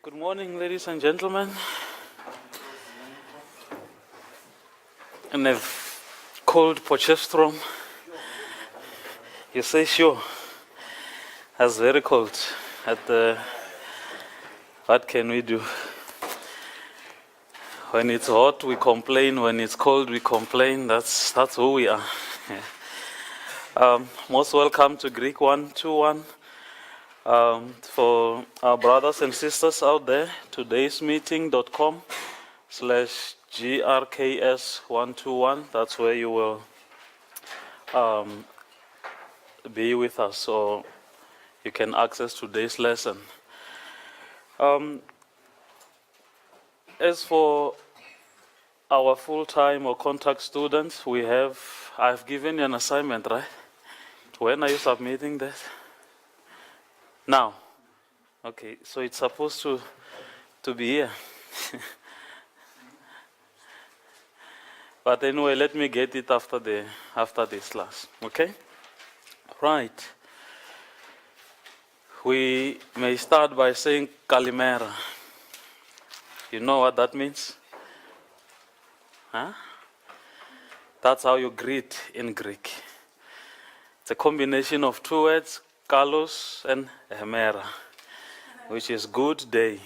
Good morning, ladies and gentlemen. And a cold Potchefstroom. You say sure. That's very cold. What can we do? When it's hot, we complain. When it's cold, we complain. That's who we are. Most welcome to GRKS121. For our brothers and sisters out there, todaysmeeting.com/GRKS121. That's where you will be with us, so you can access today's lesson. As for our full-time or contact students, I've given you an assignment, right? When are you submitting that? Now. Okay, so it's supposed to be here. But anyway, let me get it after this class. Okay? Right. We may start by saying Kalimera. You know what that means? Huh? That's how you greet in Greek. It's a combination of two words, kalos and hemera, which is good day.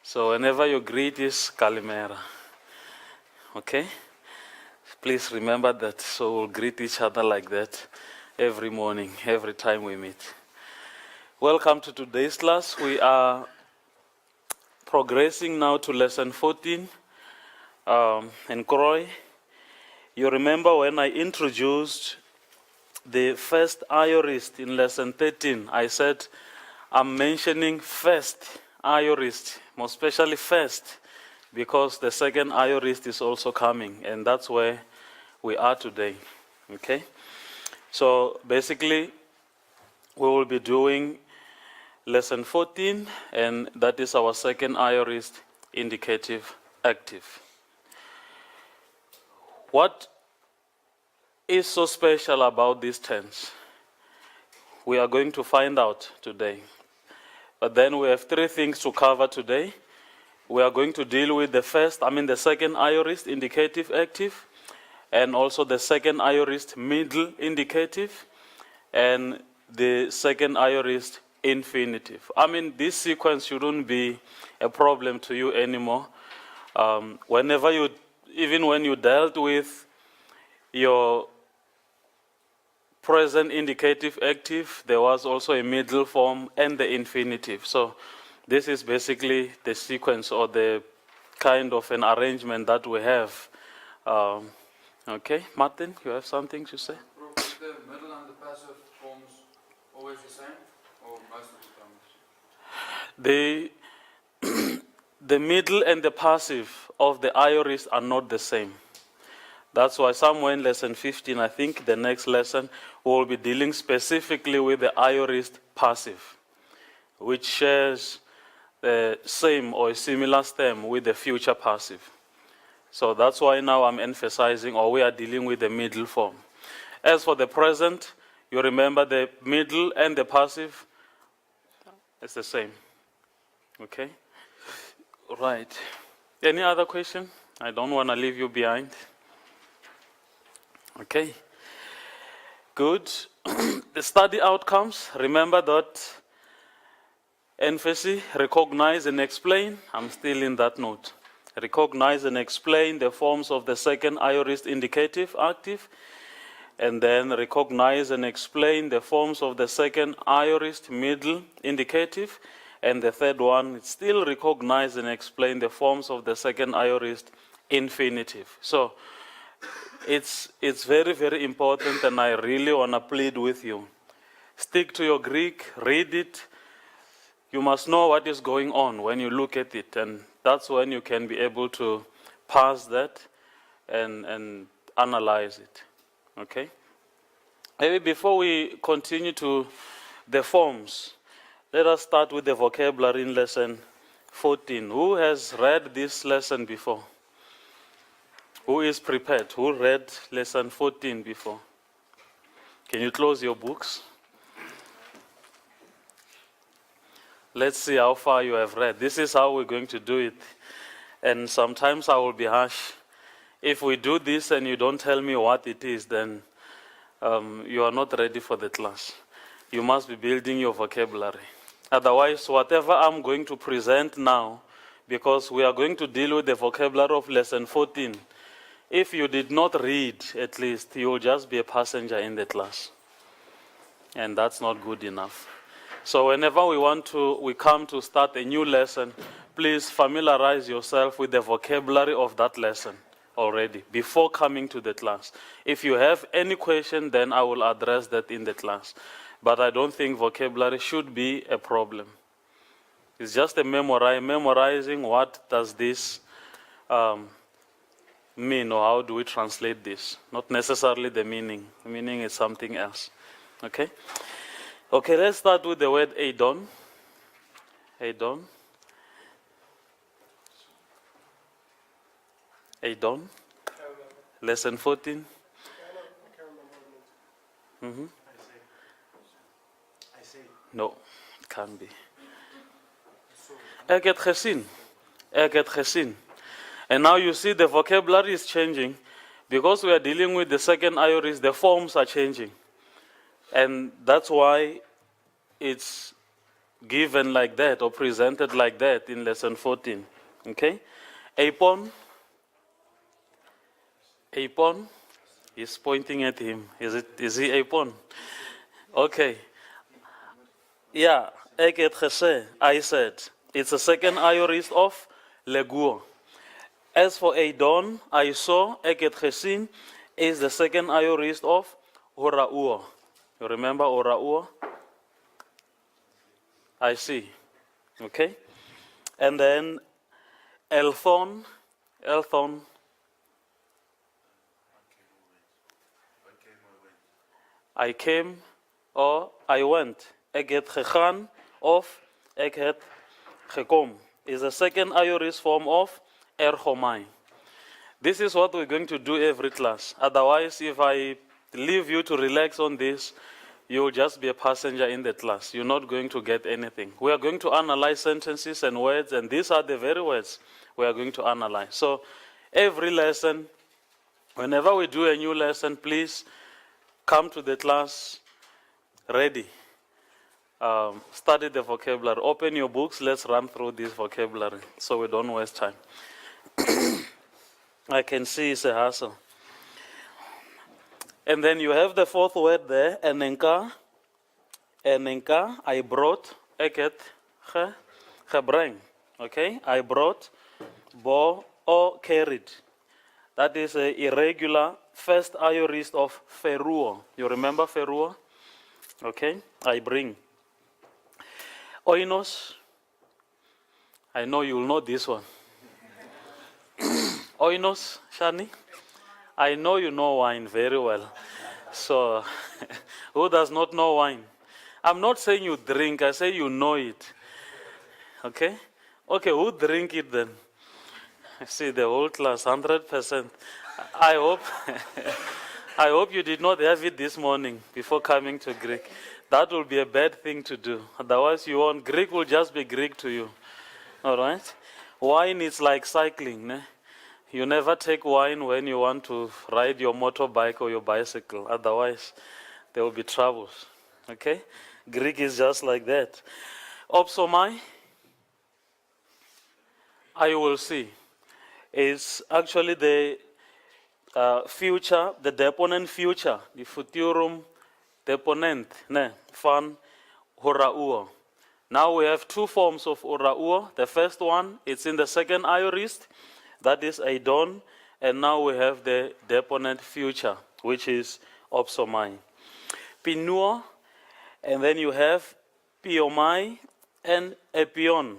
So whenever you greet is Kalimera. Okay? Please remember that. So we'll greet each other like that every morning, every time we meet. Welcome to today's class. We are progressing now to lesson 14 in Croy. You remember when I introduced the first aorist in lesson 13, I said I'm mentioning first aorist, more especially first, because the second aorist is also coming, and that's where we are today. Okay? So basically, we will be doing lesson 14, and that is our second aorist, indicative active. What is so special about this tense? We are going to find out today. But then we have three things to cover today. We are going to deal with the second aorist, indicative active, and also the second aorist, middle indicative, and the second aorist, infinitive. This sequence shouldn't be a problem to you anymore. Even when you dealt with your present indicative active, there was also a middle form and the infinitive. So this is basically the sequence or the kind of an arrangement that we have. Okay, Martin, you have something to say? Is the middle and the passive forms always the same, or most of the time? The middle and the passive of the aorist are not the same. That's why somewhere in lesson 15, I think the next lesson, we will be dealing specifically with the aorist passive, which shares the same or a similar stem with the future passive. So that's why now I'm emphasizing, or we are dealing with the middle form. As for the present, you remember the middle and the passive, it's the same. Okay? Right. Any other question? I don't want to leave you behind. Okay. Good. The study outcomes, remember that emphasis, recognize and explain. I'm still in that note. Recognize and explain the forms of the second aorist indicative active, and then recognize and explain the forms of the second aorist middle indicative, and the third one, still recognize and explain the forms of the second aorist infinitive. So it's very, very important, and I really want to plead with you. Stick to your Greek, read it. You must know what is going on when you look at it, and that's when you can be able to pass that and analyze it. Okay? Maybe before we continue to the forms, let us start with the vocabulary in lesson 14. Who has read this lesson before? Who is prepared? Who read lesson 14 before? Can you close your books? Let's see how far you have read. This is how we're going to do it. And sometimes I will be harsh. If we do this and you don't tell me what it is, then you are not ready for the class. You must be building your vocabulary. Otherwise, whatever I'm going to present now, because we are going to deal with the vocabulary of lesson 14, if you did not read, at least, you will just be a passenger in the class. And that's not good enough. So whenever we come to start a new lesson, please familiarize yourself with the vocabulary of that lesson already before coming to the class. If you have any question, then I will address that in the class. But I don't think vocabulary should be a problem. It's just a memorizing what does this mean, or how do we translate this? Not necessarily the meaning. The meaning is something else. Okay? Okay, let's start with the word Adon. Adon. Adon. Lesson 14. Mm-hmm. I say. No, it can't be. GRKS121 Eng. And now you see the vocabulary is changing. Because we are dealing with the second iris, the forms are changing. And that's why it's given like that or presented like that in lesson 14. Okay? Apon. Apon is pointing at him. Is he Apon? Okay. Yeah, GRKS121 I said it's a second iris of Leguo. As for Adon, I saw GRKS121 is the second iris of Horauo. You remember Horauo? I see. Okay? And then Elthon. I came or I went. GRKS1 of GRKS1 is the second iris form of Erchomai. This is what we're going to do every class. Otherwise, if I leave you to relax on this, you'll just be a passenger in the class. You're not going to get anything. We are going to analyze sentences and words, and these are the very words we are going to analyze. So every lesson, whenever we do a new lesson, please come to the class ready. Study the vocabulary. Open your books. Let's run through this vocabulary so we don't waste time. I can see it's a hassle. And then you have the fourth word there, enenka. Enenka, I brought, eket, gebreng. Okay, I brought, bo, or carried. That is an irregular first aorist of feruo. You remember feruo? Okay, I bring. Oinos, I know you'll know this one. Oinos, Shani, I know you know wine very well. So, who does not know wine? I'm not saying you drink, I say you know it. Okay? Okay, who drink it then? See, the whole class, 100%. I hope, I hope you did not have it this morning before coming to Greek. That will be a bad thing to do. Otherwise, Greek will just be Greek to you. All right? Wine is like cycling. Ne? You never take wine when you want to ride your motorbike or your bicycle. Otherwise, there will be troubles. Okay? Greek is just like that. Opsomai, I will see, is actually the future, the deponent future, the futurum deponent, ne, van horauo. Now we have two forms of horauo. The first one, it's in the second aorist, that is Adon, and now we have the deponent future, which is opsomai. Pinuo, and then you have piomai and epion.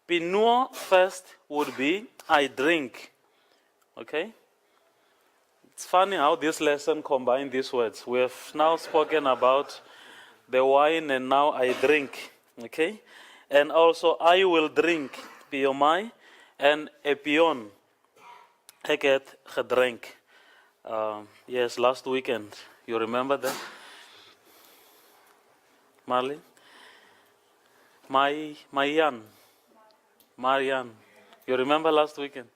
Pinuo first would be I drink. Okay? It's funny how this lesson combines these words. We have now spoken about the wine and now I drink. Okay? And also I will drink. Piomai and epion. Eket gedrink. Yes, last weekend. You remember that? Marlene? Marianne. You remember last weekend?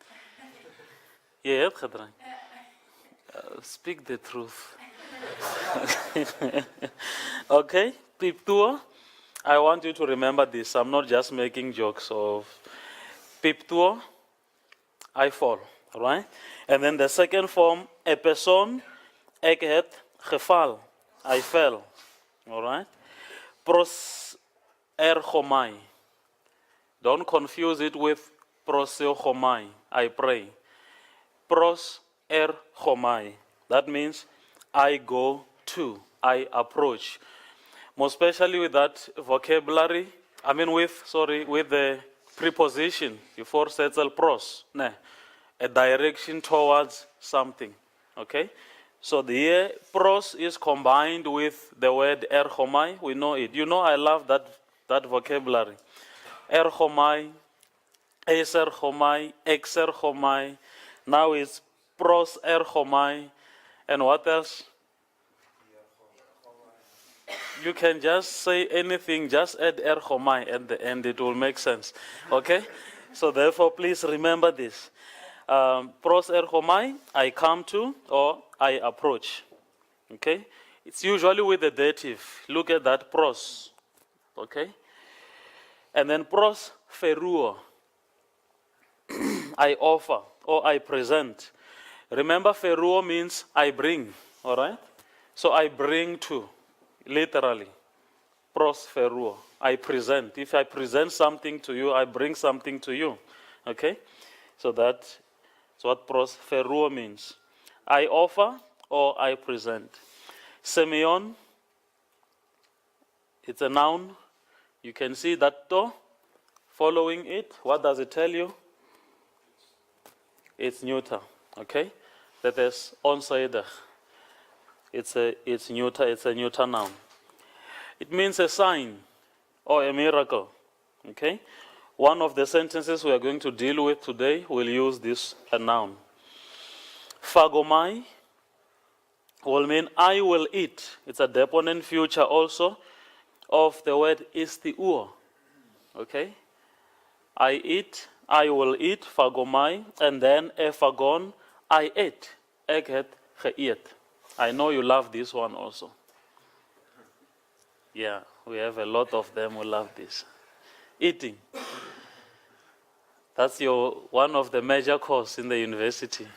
Je hebt gedrank. Speak the truth. Okay, Piptua. I want you to remember this. I'm not just making jokes of Piptua. I fall, right? And then the second form, a person, ek het geval. I fell, all right? Pros erchomai. Don't confuse it with proseochomai. I pray. Pros erchomai. That means I go to, I approach. More especially with that vocabulary, with the preposition before settle pros, a direction towards something, okay? So the here pros is combined with the word erchomai, we know it. You know I love that vocabulary. Erchomai, eserchomai, exerchomai, now it's pros erchomai, and what else? You can just say anything, just add erchomai at the end, it will make sense. Okay? So therefore, please remember this. Pros erchomai, I come to or I approach. Okay? It's usually with the dative. Look at that pros. Okay? And then pros feruo. I offer or I present. Remember, feruo means I bring. All right? So I bring to. Literally, prosperuo. I present. If I present something to you, I bring something to you. Okay? So that's what prosperuo means. I offer or I present. Semeion, it's a noun. You can see that to following it. What does it tell you? It's neuter. Okay? That is onzijdig. It's neuter, it's a neuter noun. It means a sign or a miracle. Okay? One of the sentences we are going to deal with today will use this a noun. Fagomai will mean I will eat. It's a deponent future also of the word istiuo. Okay? I eat, I will eat, fagomai, and then efagon, I ate, ek het geëet. I know you love this one also. Yeah, we have a lot of them who love this. Eating. That's one of the major courses in the university.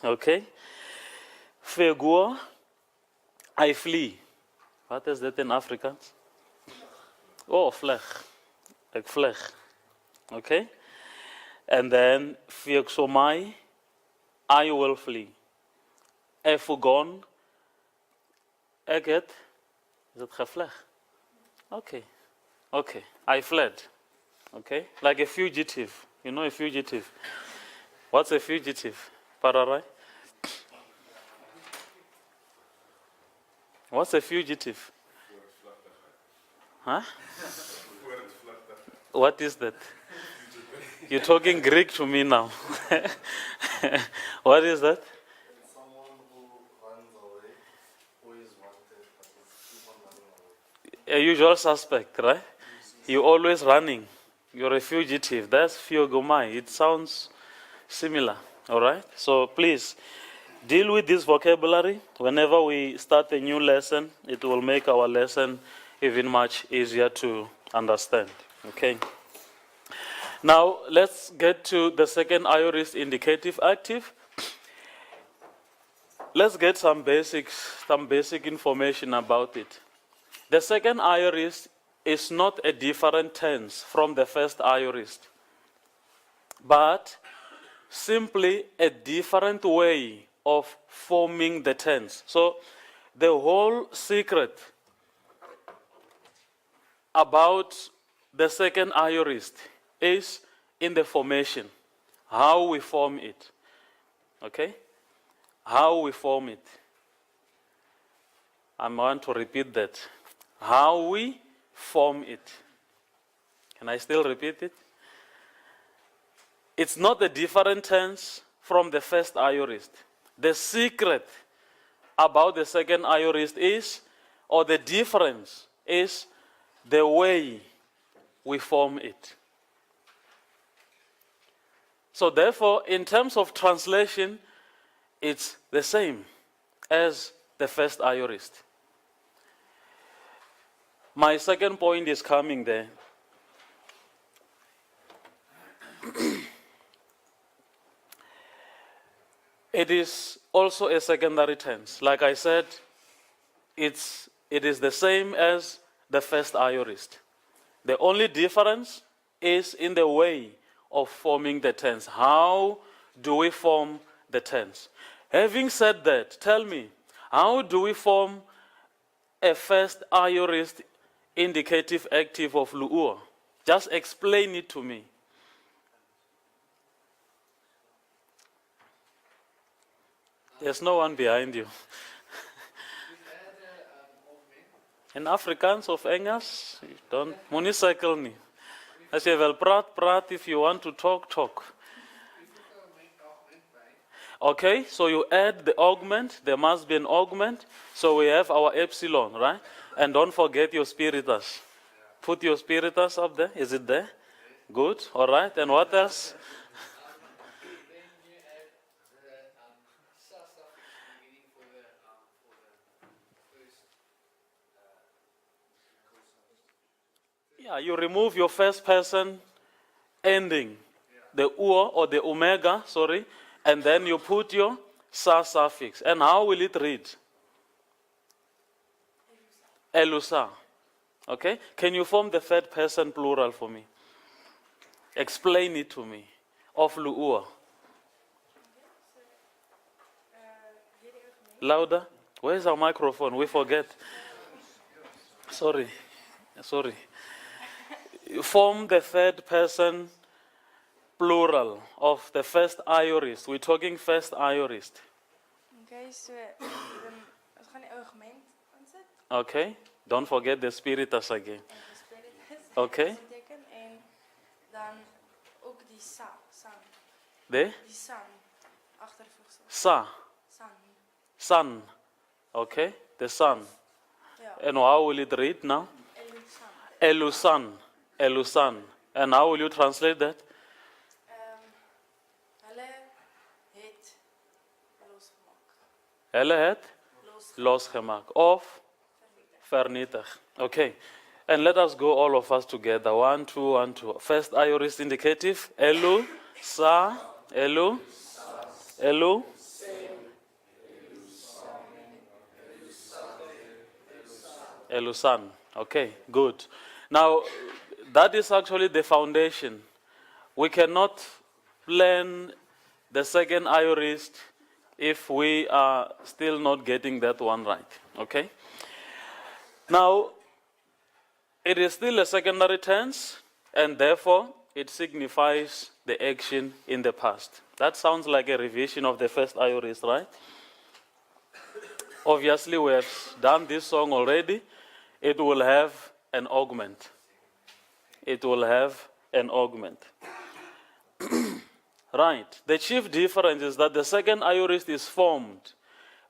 Okay? Feguo, I flee. What is that in Afrikaans? Oh, vleg. Like vleg. Okay? And then, vieksomai, I will flee. Efugon, ek het, is it gevleg? Okay. Okay, I fled. Okay? Like a fugitive. You know a fugitive? What's a fugitive? Pararai? What's a fugitive? Huh? What is that? You're talking Greek to me now. What is that? Someone who runs away, who is wanted, but keep on running away. A usual suspect, right? You're always running. You're a fugitive. That's fiogomai. It sounds similar, all right? So please, deal with this vocabulary. Whenever we start a new lesson, it will make our lesson even much easier to understand, okay? Now, let's get to the second aorist indicative active. Let's get some basic information about it. The second aorist is not a different tense from the first aorist, but simply a different way of forming the tense. So the whole secret about the second aorist is in the formation, how we form it. Okay? How we form it. I want to repeat that. How we form it. Can I still repeat it? It's not a different tense from the first aorist. The secret about the second aorist is, or the difference is, the way we form it. So therefore, in terms of translation, it's the same as the first aorist. My second point is coming there. It is also a secondary tense. Like I said, it is the same as the first aorist. The only difference is in the way of forming the tense. How do we form the tense? Having said that, tell me, how do we form a first aorist indicative active of lu'ur? Just explain it to me. There's no one behind you. In Afrikaans of Engels, don't moenie nie. As jy wil praat, if you want to talk. Okay, so you add the augment, there must be an augment, so we have our epsilon, right? And don't forget your spiritus. Put your spiritus up there, is it there? Good, all right, and what else? Yeah, you remove your first person ending, the or the omega, and then you put your sa suffix. And how will it read? Elusa. Okay? Can you form the third person plural for me? Explain it to me. Of lu'ur. Louder. Where's our microphone? We forget. Sorry. Form the third person plural of the first aorist. We're talking first aorist. Okay, so ons gaan die argument aansit. Okay, don't forget the spiritus again. En die spiritus. Okay. Teken en dan ook die san. The Die san agtervoegsel. sa, sun. Okay, the sun. Ja. And how will it read now? Elusan. Elusan. And how will you translate that? Hulle het losgemaak. Hulle het losgemaak of vernietig. Okay. And let us go all of us together. 1, 2, 1, 2. First aorist indicative. Elu, sa, elu, elu. Elusan. Okay, good. Now, that is actually the foundation. We cannot learn the second aorist if we are still not getting that one right. Okay? Now, it is still a secondary tense, and therefore it signifies the action in the past. That sounds like a revision of the first aorist, right? Obviously, we have done this song already. It will have an augment. It will have an augment. Right. The chief difference is that the second aorist is formed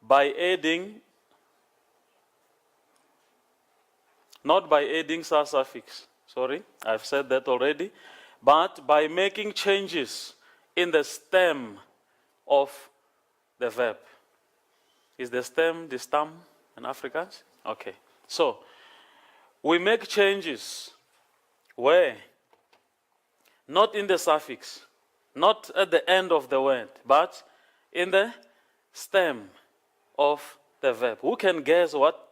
by adding, not by adding sa suffix. Sorry, I've said that already. But by making changes in the stem of the verb. Is the stem the stem in Afrikaans? Okay. So, we make changes where? Not in the suffix, not at the end of the word, but in the stem of the verb. Who can guess what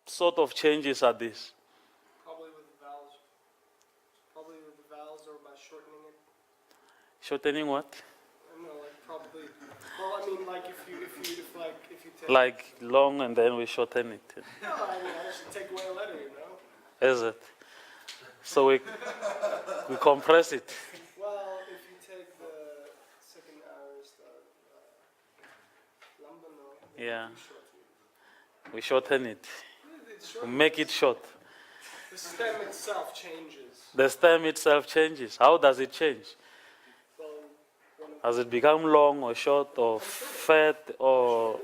sort of changes are these? Probably with the vowels. Probably with the vowels or by shortening it. Shortening what? I don't know, like probably. Well, I mean, like if you take. Like long and then we shorten it. No, I mean, I should take away a letter, you know. Is it? So we compress it. Well, if you take the second aorist, lambano. Yeah. You shorten it. We shorten it. It's We short. make it short. The stem itself changes. The stem itself changes. How does it change? Well, one of Does it become long or short or fat or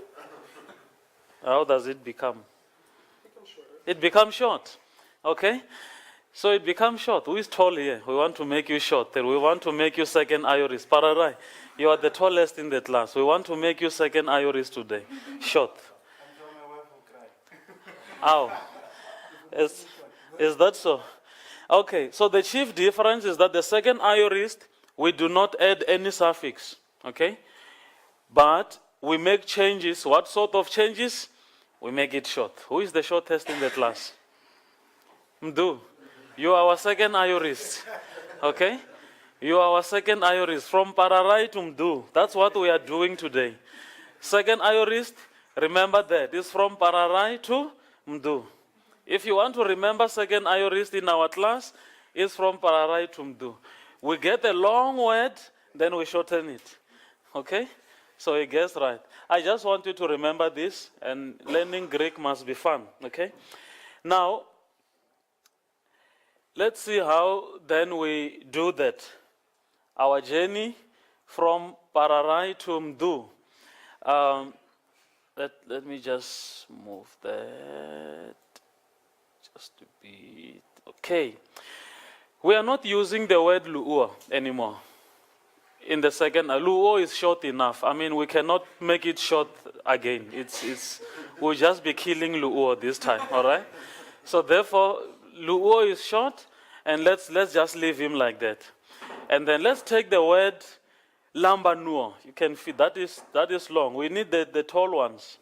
how does it become? becomes shorter. It becomes short. Okay? So it becomes short. Who is tall here? We want to make you short. We want to make you second Ioris. Pararai, you are the tallest in the class. We want to make you second Ioris today. Short. I'm sure my wife will cry. Ow. Is that so? Okay, so the chief difference is that the second aorist, we do not add any suffix. Okay? But we make changes. What sort of changes? We make it short. Who is the shortest in the class? Mdu. You are our second aorist. Okay? You are our second aorist. From Pararai to Mdu. That's what we are doing today. Second aorist, remember that. It's from Pararai to Mdu. If you want to remember second aorist in our class, it's from Pararai to Mdu. We get a long word, then we shorten it. Okay? So you guess right. I just want you to remember this, and learning Greek must be fun. Okay? Now, let's see how then we do that. Our journey from Pararai to Mdu. Let me just move that. Just a bit. Okay. We are not using the word lu'ua anymore. In the second, lu'o is short enough. I mean, we cannot make it short again. We'll just be killing lu'o this time, all right? So therefore, lu'o is short, and let's just leave him like that. And then let's take the word lambanuo. You can feel that is long. We need the tall ones,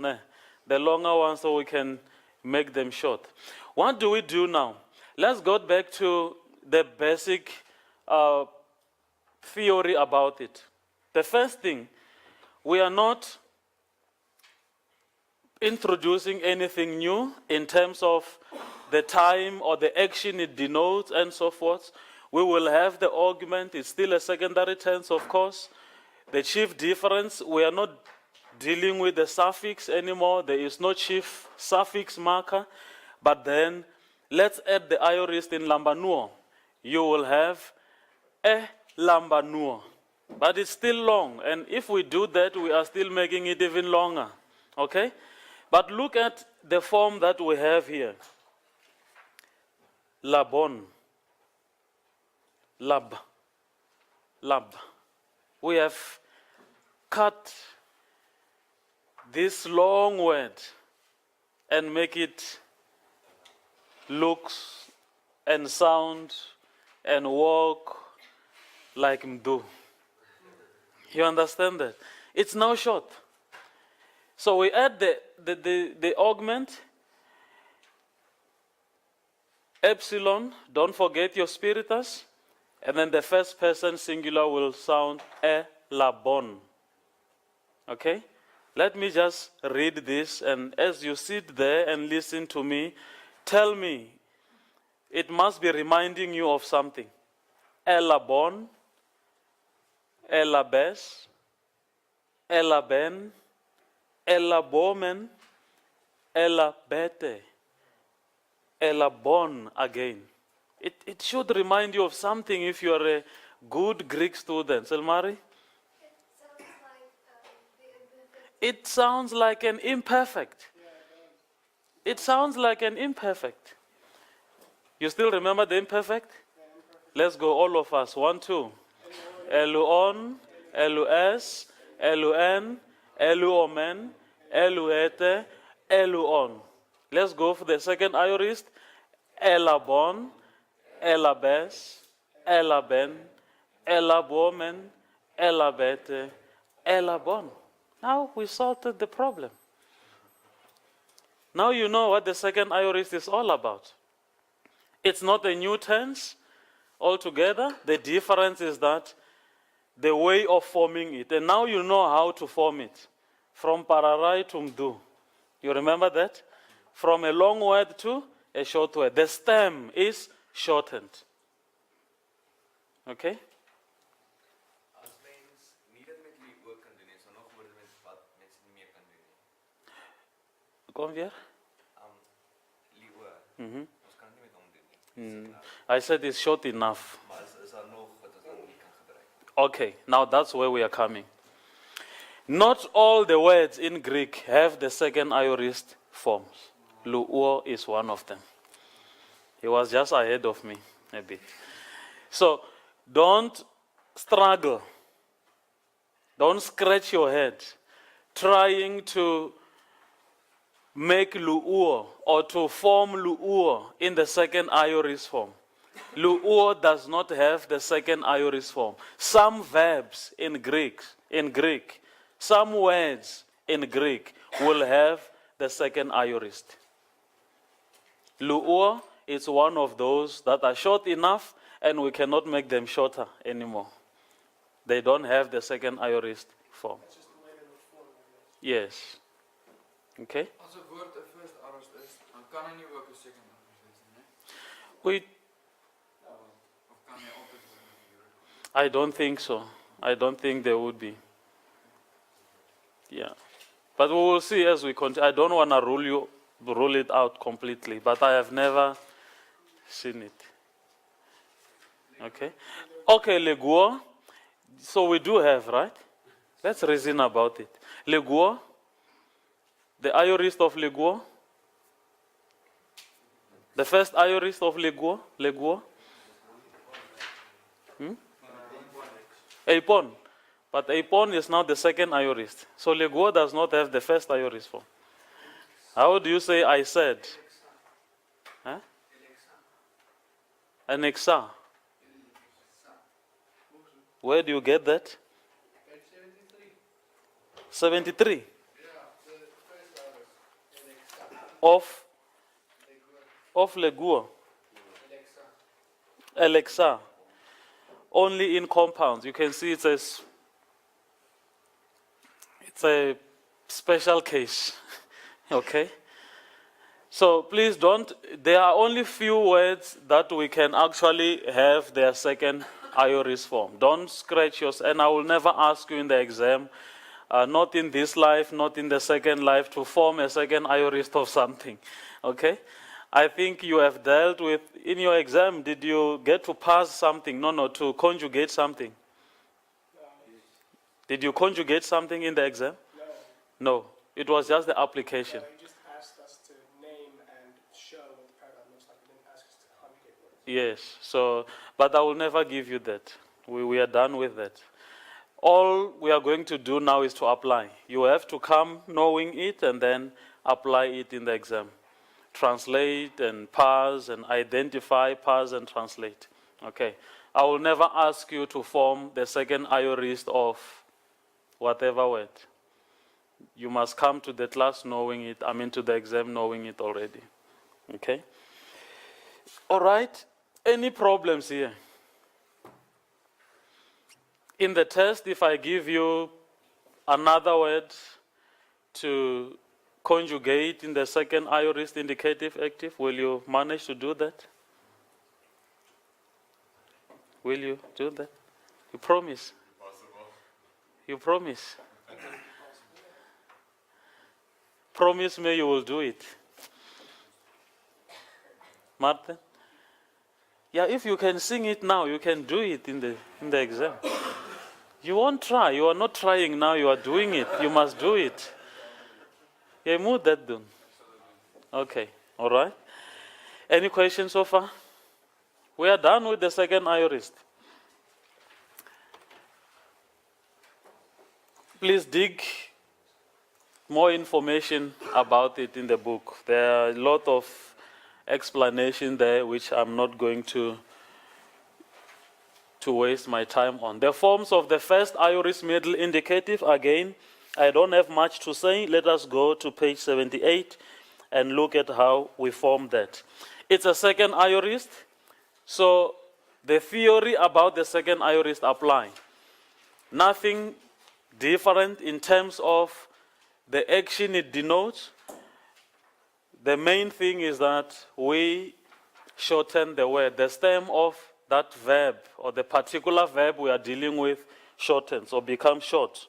the longer ones, so we can make them short. What do we do now? Let's go back to the basic theory about it. The first thing, we are not introducing anything new in terms of the time or the action it denotes and so forth. We will have the augment. It's still a secondary tense, of course. The chief difference, we are not dealing with the suffix anymore. There is no chief suffix marker. But then, let's add the aorist in lambanuo. You will have a lambanuo. But it's still long. And if we do that, we are still making it even longer. Okay? But look at the form that we have here. Labon. Lab. We have cut this long word and make it looks and sound and walk like Mdu. You understand that? It's now short. So we add the augment, epsilon, don't forget your spiritus, and then the first person singular will sound elabon. Okay? Let me just read this, and as you sit there and listen to me, tell me, it must be reminding you of something. Elabon, elabes, elaben, elabomen, elabete, elabon again. It should remind you of something if you are a good Greek student. Selmari? It sounds like an imperfect. It sounds like an imperfect. You still remember the imperfect? Let's go, all of us. 1, 2. Eluon, elus, eluen, eluomen, eluete, eluon. Let's go for the second aorist. Elabon, elabes, elaben, elabomen, elabete, elabon. Now we sorted the problem. Now you know what the second aorist is all about. It's not a new tense altogether. The difference is that the way of forming it. And now you know how to form it. From pararai to mdu. You remember that? From a long word to a short word. The stem is shortened. Okay? As mens nie dit met die ook kan doen nie, so nog woorde met wat mense nie meer kan doen nie. Kom weer. Lieoor. Ons kan nie met hom doen nie. I said it's short enough. Maar is daar nog wat ons dan nie kan gebruik? Okay, now that's where we are coming. Not all the words in Greek have the second aorist forms. Luo is one of them. He was just ahead of me a bit. So don't struggle. Don't scratch your head trying to make lu'uo or to form lu'uo in the second aorist form. Lu'uo does not have the second aorist form. Some verbs in Greek, some words in Greek will have the second aorist. Lu'uo is one of those that are short enough and we cannot make them shorter anymore. They don't have the second aorist form. It's just later in the form, I guess. Yes. Okay? Als een woord een first aorist is, dan kan hij niet ook een second aorist zijn, nee? We, Of kan hij altijd een I don't think so. I don't think there would be. Yeah. But we will see as we continue. I don't want to rule it out completely, but I have never seen it. Okay? Okay, leguo. So we do have, right? Let's reason about it. Leguo, the aorist of leguo. The first aorist of leguo. Apon. But apon is now the second aorist. So leguo does not have the first aorist form. How do you say I said? Huh? Anexa. Where do you get that? 73. Of leguo. Alexa. Only in compounds. You can see it's a special case. Okay? So please don't, there are only few words that we can actually have their second aorist form. Don't scratch yourself, and I will never ask you in the exam, not in this life, not in the second life, to form a second aorist of something. Okay? I think you have dealt with, in your exam, did you get to pass something? No, to conjugate something. Did you conjugate something in the exam? No. It was just the application. He just asked us to name and show what the paradigm looks like. He didn't ask us to conjugate words. Yes, so, but I will never give you that. We are done with that. All we are going to do now is to apply. You have to come knowing it and then apply it in the exam. Translate and parse and identify, parse and translate. Okay. I will never ask you to form the second aorist of whatever word. You must come to the class knowing it, to the exam knowing it already. Okay? All right. Any problems here? In the test, if I give you another word to conjugate in the second aorist indicative active, will you manage to do that? Will you do that? You promise? Possible. You promise? Promise me you will do it. Martin? Yeah, if you can sing it now, you can do it in the exam. You won't try. You are not trying now, you are doing it. You must do it. Yeah, move that down. Okay, all right. Any questions so far? We are done with the second aorist. Please dig more information about it in the book. There are a lot of explanation there which I'm not going to waste my time on. The forms of the first aorist middle indicative, again, I don't have much to say. Let us go to page 78 and look at how we form that. It's a second aorist, so the theory about the second aorist apply. Nothing different in terms of the action it denotes. The main thing is that we shorten the word. The stem of that verb or the particular verb we are dealing with shortens or becomes short.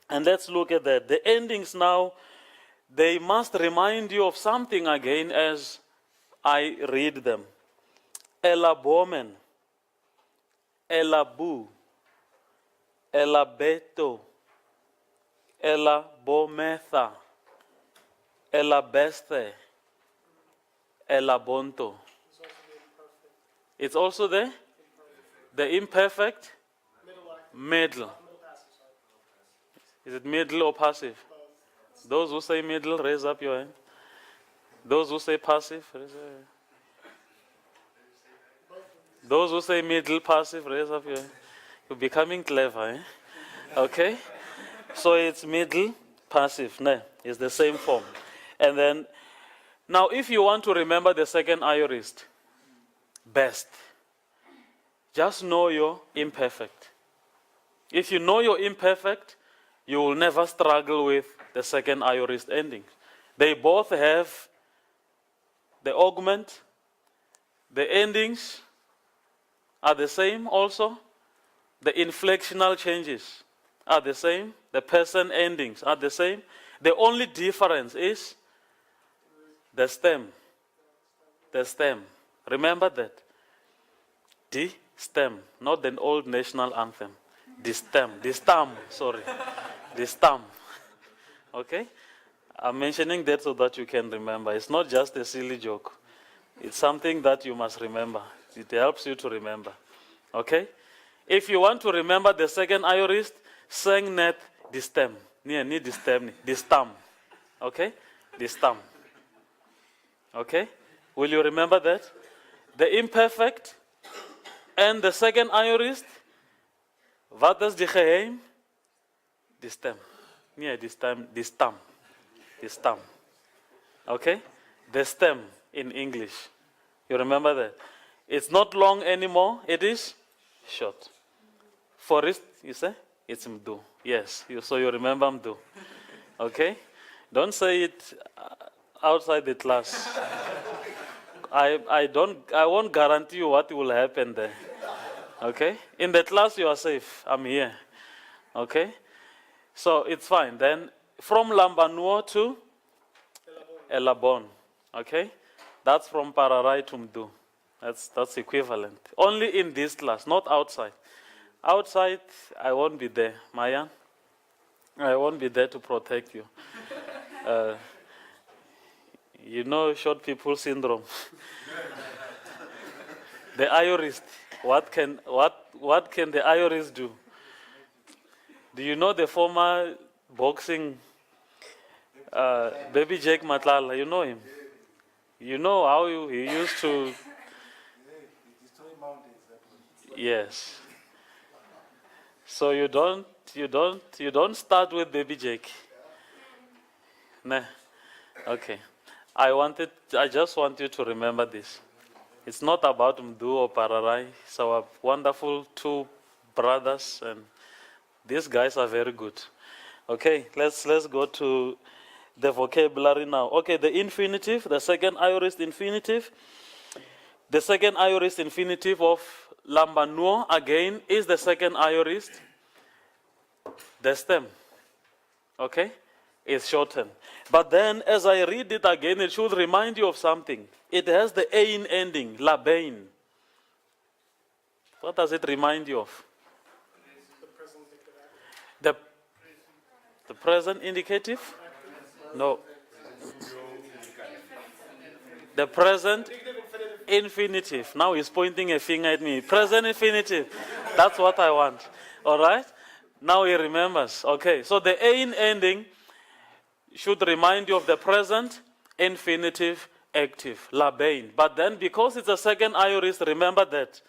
And let's look at that. The endings now, they must remind you of something again as I read them. Elabomen, elabu, elabeto, elabometha, elabeste, elabonto. So It's also the imperfect Middle active. middle. Middle passive, sorry. Is it middle or passive? Both. Those who say middle, raise up your hand. Those who say passive, raise up your hand. Those who say middle, passive, raise up your hand. You're becoming clever, eh? Okay? So it's middle, passive. No, it's the same form. And then, now if you want to remember the second aorist, best, just know your imperfect. If you know your imperfect, you will never struggle with the second aorist ending. They both have the augment, the endings are the same also, the inflectional changes are the same, the person endings are the same. The only difference is the stem. The stem. Remember that. The stem, not the old national anthem. The stem, sorry. The stem. Okay? I'm mentioning that so that you can remember. It's not just a silly joke. It's something that you must remember. It helps you to remember. Okay? If you want to remember the second aorist, sing net the stem. Ni the stem, the stem. Okay? The stem. Okay? Will you remember that? The imperfect and the second aorist. Wat is die geheim? The stem. Nee, the stem. The stem. The stem. Okay? The stem in English. You remember that? It's not long anymore. It is short. For it, you say? It's mdu. Yes. So you remember mdu. Okay? Don't say it outside the class. I won't guarantee you what will happen there. Okay? In the class you are safe. I'm here. Okay? So it's fine. Then from Lambanuo to Elabon. Okay? That's from Pararai to Mdu. That's equivalent. Only in this class, not outside. Outside, I won't be there. Mayan, I won't be there to protect you. You know short people syndrome. The aorist, what can the aorist do? Do you know the former boxing Baby Jake Matlala? You know him. You know how he used to. Yes. So you don't start with Baby Jake. Nah. Okay. I just want you to remember this. It's not about Mdu or Pararai. It's our wonderful two brothers, and these guys are very good. Okay, let's go to the vocabulary now. Okay, the infinitive, the second aorist infinitive. The second aorist infinitive of Lambanuo, again, is the second aorist. The stem. Okay? It's shortened. But then, as I read it again, it should remind you of something. It has the ain ending, labain. What does it remind you of? The present indicative? No. The present infinitive. Now he's pointing a finger at me. Present infinitive. That's what I want. All right? Now he remembers. Okay. So the ain ending should remind you of the present infinitive active, labain. But then, because it's a second aorist, remember that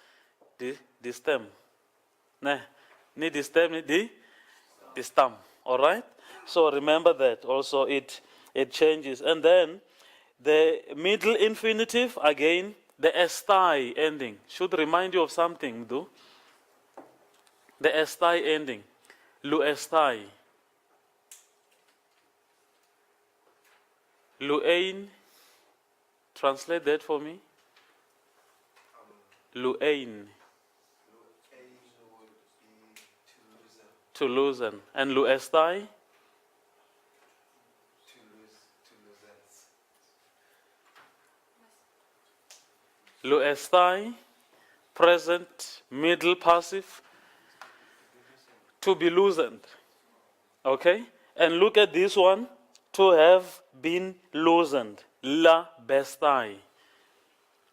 the stem. Ni the stem, ni the stem. All right? So remember that. Also, it changes. And then the middle infinitive, again, the estai ending should remind you of something, do? The estai ending. Lu estai. Luain. Translate that for me. Luain. To loosen. And luestai? Luestai, present, middle passive, to be loosened. Okay? And look at this one, to have been loosened. La bestai,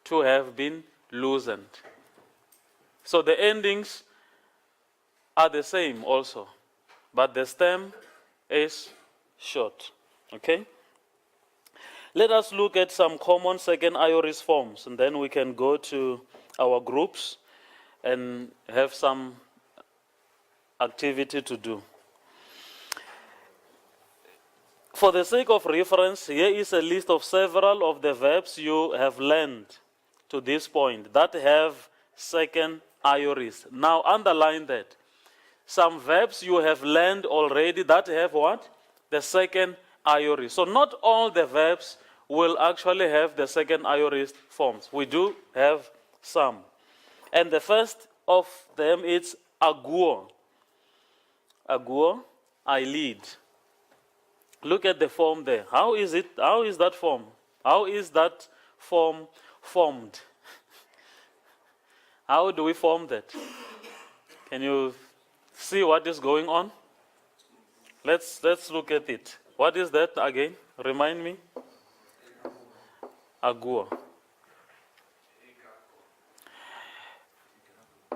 to have been loosened. So the endings are the same also, but the stem is short. Okay? Let us look at some common second aorist forms, and then we can go to our groups and have some activity to do. For the sake of reference, here is a list of several of the verbs you have learned to this point that have second aorist. Now underline that. Some verbs you have learned already that have what? The second aorist. So not all the verbs will actually have the second aorist forms. We do have some. And the first of them is aguo. Aguo, I lead. Look at the form there. How is it? How is that form? How is that form formed? How do we form that? Can you see what is going on? Let's look at it. What is that again? Remind me. Aguo.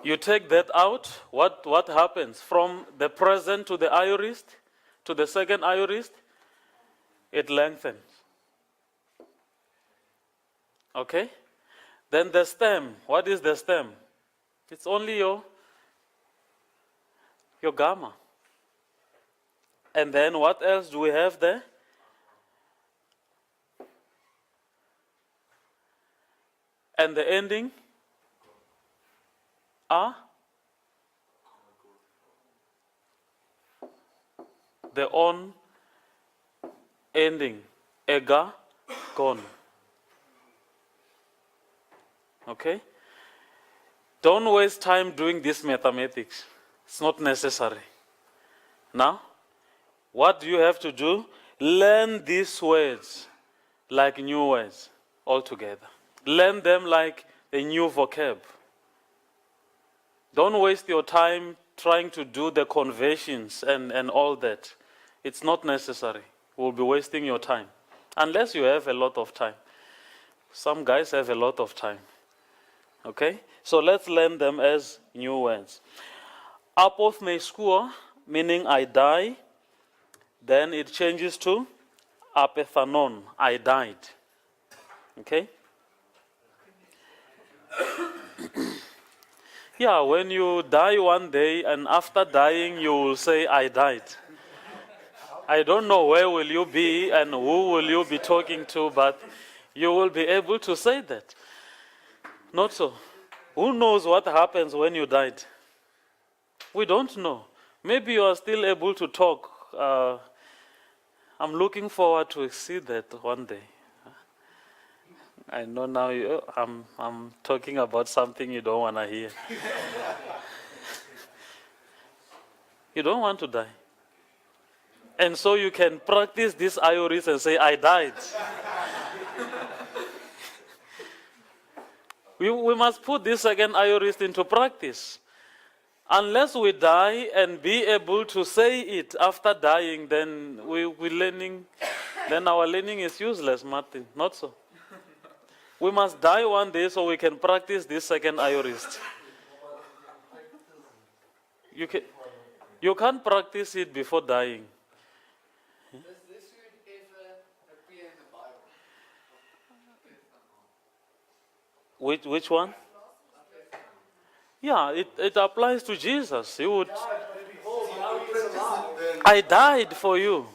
You take that out, what happens? From the present to the aorist, to the second aorist, it lengthens. Okay? Then the stem, what is the stem? It's only your gamma. And then what else do we have there? And the ending? The on ending, ega, gone. Okay? Don't waste time doing this mathematics. It's not necessary. Now, what do you have to do? Learn these words like new words altogether. Learn them like a new vocab. Don't waste your time trying to do the conversions and all that. It's not necessary. We'll be wasting your time. Unless you have a lot of time. Some guys have a lot of time. Okay? So let's learn them as new words. Apothmeskua, meaning I die. Then it changes to apethanon, I died. Okay? Yeah, when you die one day and after dying you will say, I died. I don't know where will you be and who will you be talking to, but you will be able to say that. Not so. Who knows what happens when you died? We don't know. Maybe you are still able to talk. I'm looking forward to see that one day. I know now I'm talking about something you don't want to hear. You don't want to die. And so you can practice this aorist and say, I died. we must put this second aorist into practice. Unless we die and be able to say it after dying, then then our learning is useless, Martin. Not so. We must die one day so we can practice this second aorist. You can't practice it before dying. Does this word ever appear in the Bible? Which one? Yeah, it applies to Jesus. He would. I died for you.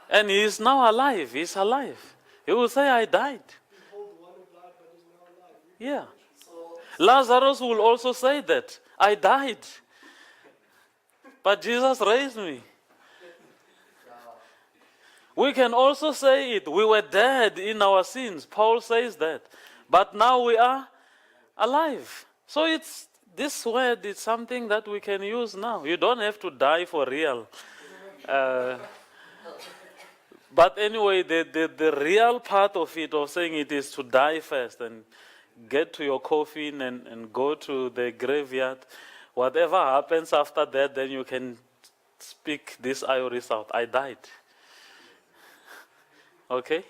And he is now alive. He's alive. He will say, I died. Yeah. Lazarus will also say that. I died. But Jesus raised me. We can also say it. We were dead in our sins. Paul says that. But now we are alive. So this word is something that we can use now. You don't have to die for real. But anyway, the real part of it, of saying it, is to die first and get to your coffin and go to the graveyard. Whatever happens after that, then you can speak this aorist out. I died. Okay?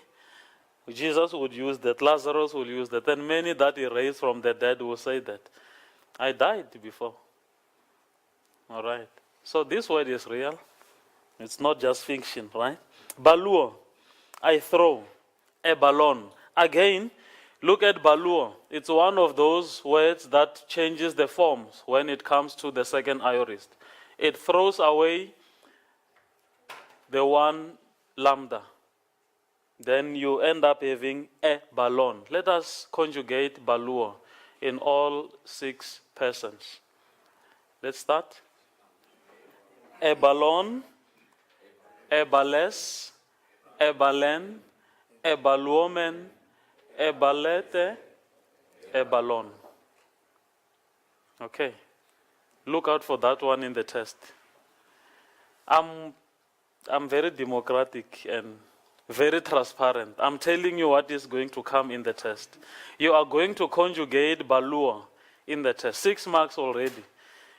Jesus would use that. Lazarus will use that. And many that he raised from the dead will say that. I died before. All right. So this word is real. It's not just fiction, right? Baluo, I throw a balloon. Again, look at baluo. It's one of those words that changes the forms when it comes to the second aorist. It throws away the one lambda. Then you end up having a balloon. Let us conjugate baluo in all 6 persons. Let's start. A balloon, a bales, a balen, a baluomen, a balete, a balloon. Okay. Look out for that one in the test. I'm very democratic and very transparent. I'm telling you what is going to come in the test. You are going to conjugate baluo in the test. 6 marks already.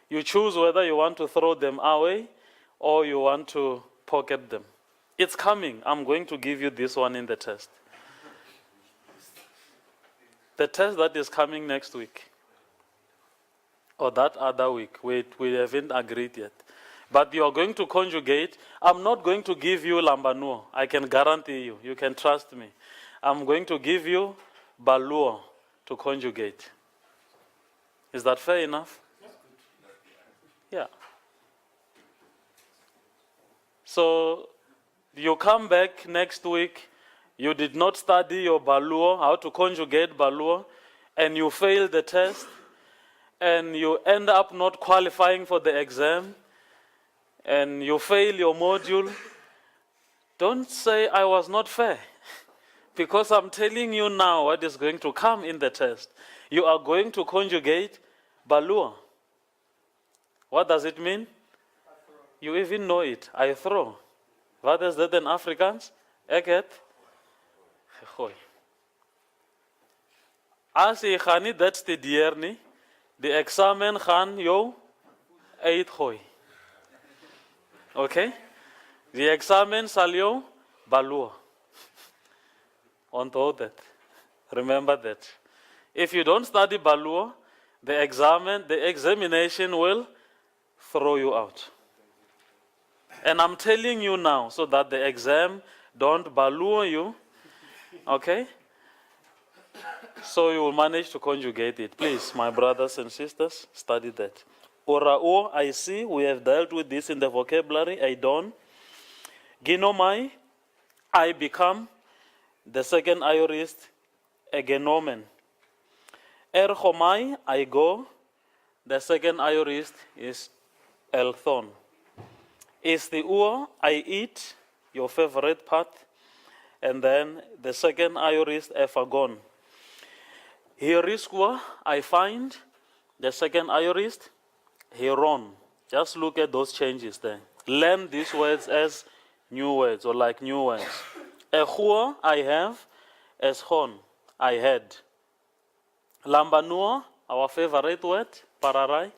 You choose whether you want to throw them away or you want to pocket them. It's coming. I'm going to give you this one in the test. The test that is coming next week, or that other week, we haven't agreed yet. But you are going to conjugate. I'm not going to give you lambanuo. I can guarantee you. You can trust me. I'm going to give you baluo to conjugate. Is that fair enough? Yeah. So you come back next week. You did not study your baluo, how to conjugate baluo, and you fail the test, and you end up not qualifying for the exam, and you fail your module. Don't say I was not fair, because I'm telling you now what is going to come in the test. You are going to conjugate baluo. What does it mean? You even know it. I throw. What is that in Afrikaans? Eket. Gooi. As jy gaan nie dit studeer nie, die examen gaan jou uitgooi. Okay? Die examen sal jou baluo. Onthou dit. Remember that. If you don't study baluo, the examination will throw you out. And I'm telling you now so that the exam don't baluo you. Okay? So you will manage to conjugate it. Please, my brothers and sisters, study that. Ora o, I see, we have dealt with this in the vocabulary. I don't. Ginomai, I become. The second aorist, a genomen. Erchomai, I go. The second aorist is elthon. Is the uo, I eat, your favorite part. And then the second aorist, ephagon. Hierisqua, I find. The second aorist, heron. Just look at those changes there. Learn these words as new words or like new words. Echua, I have. Eschon, I had. Lambanua, our favorite word, pararai.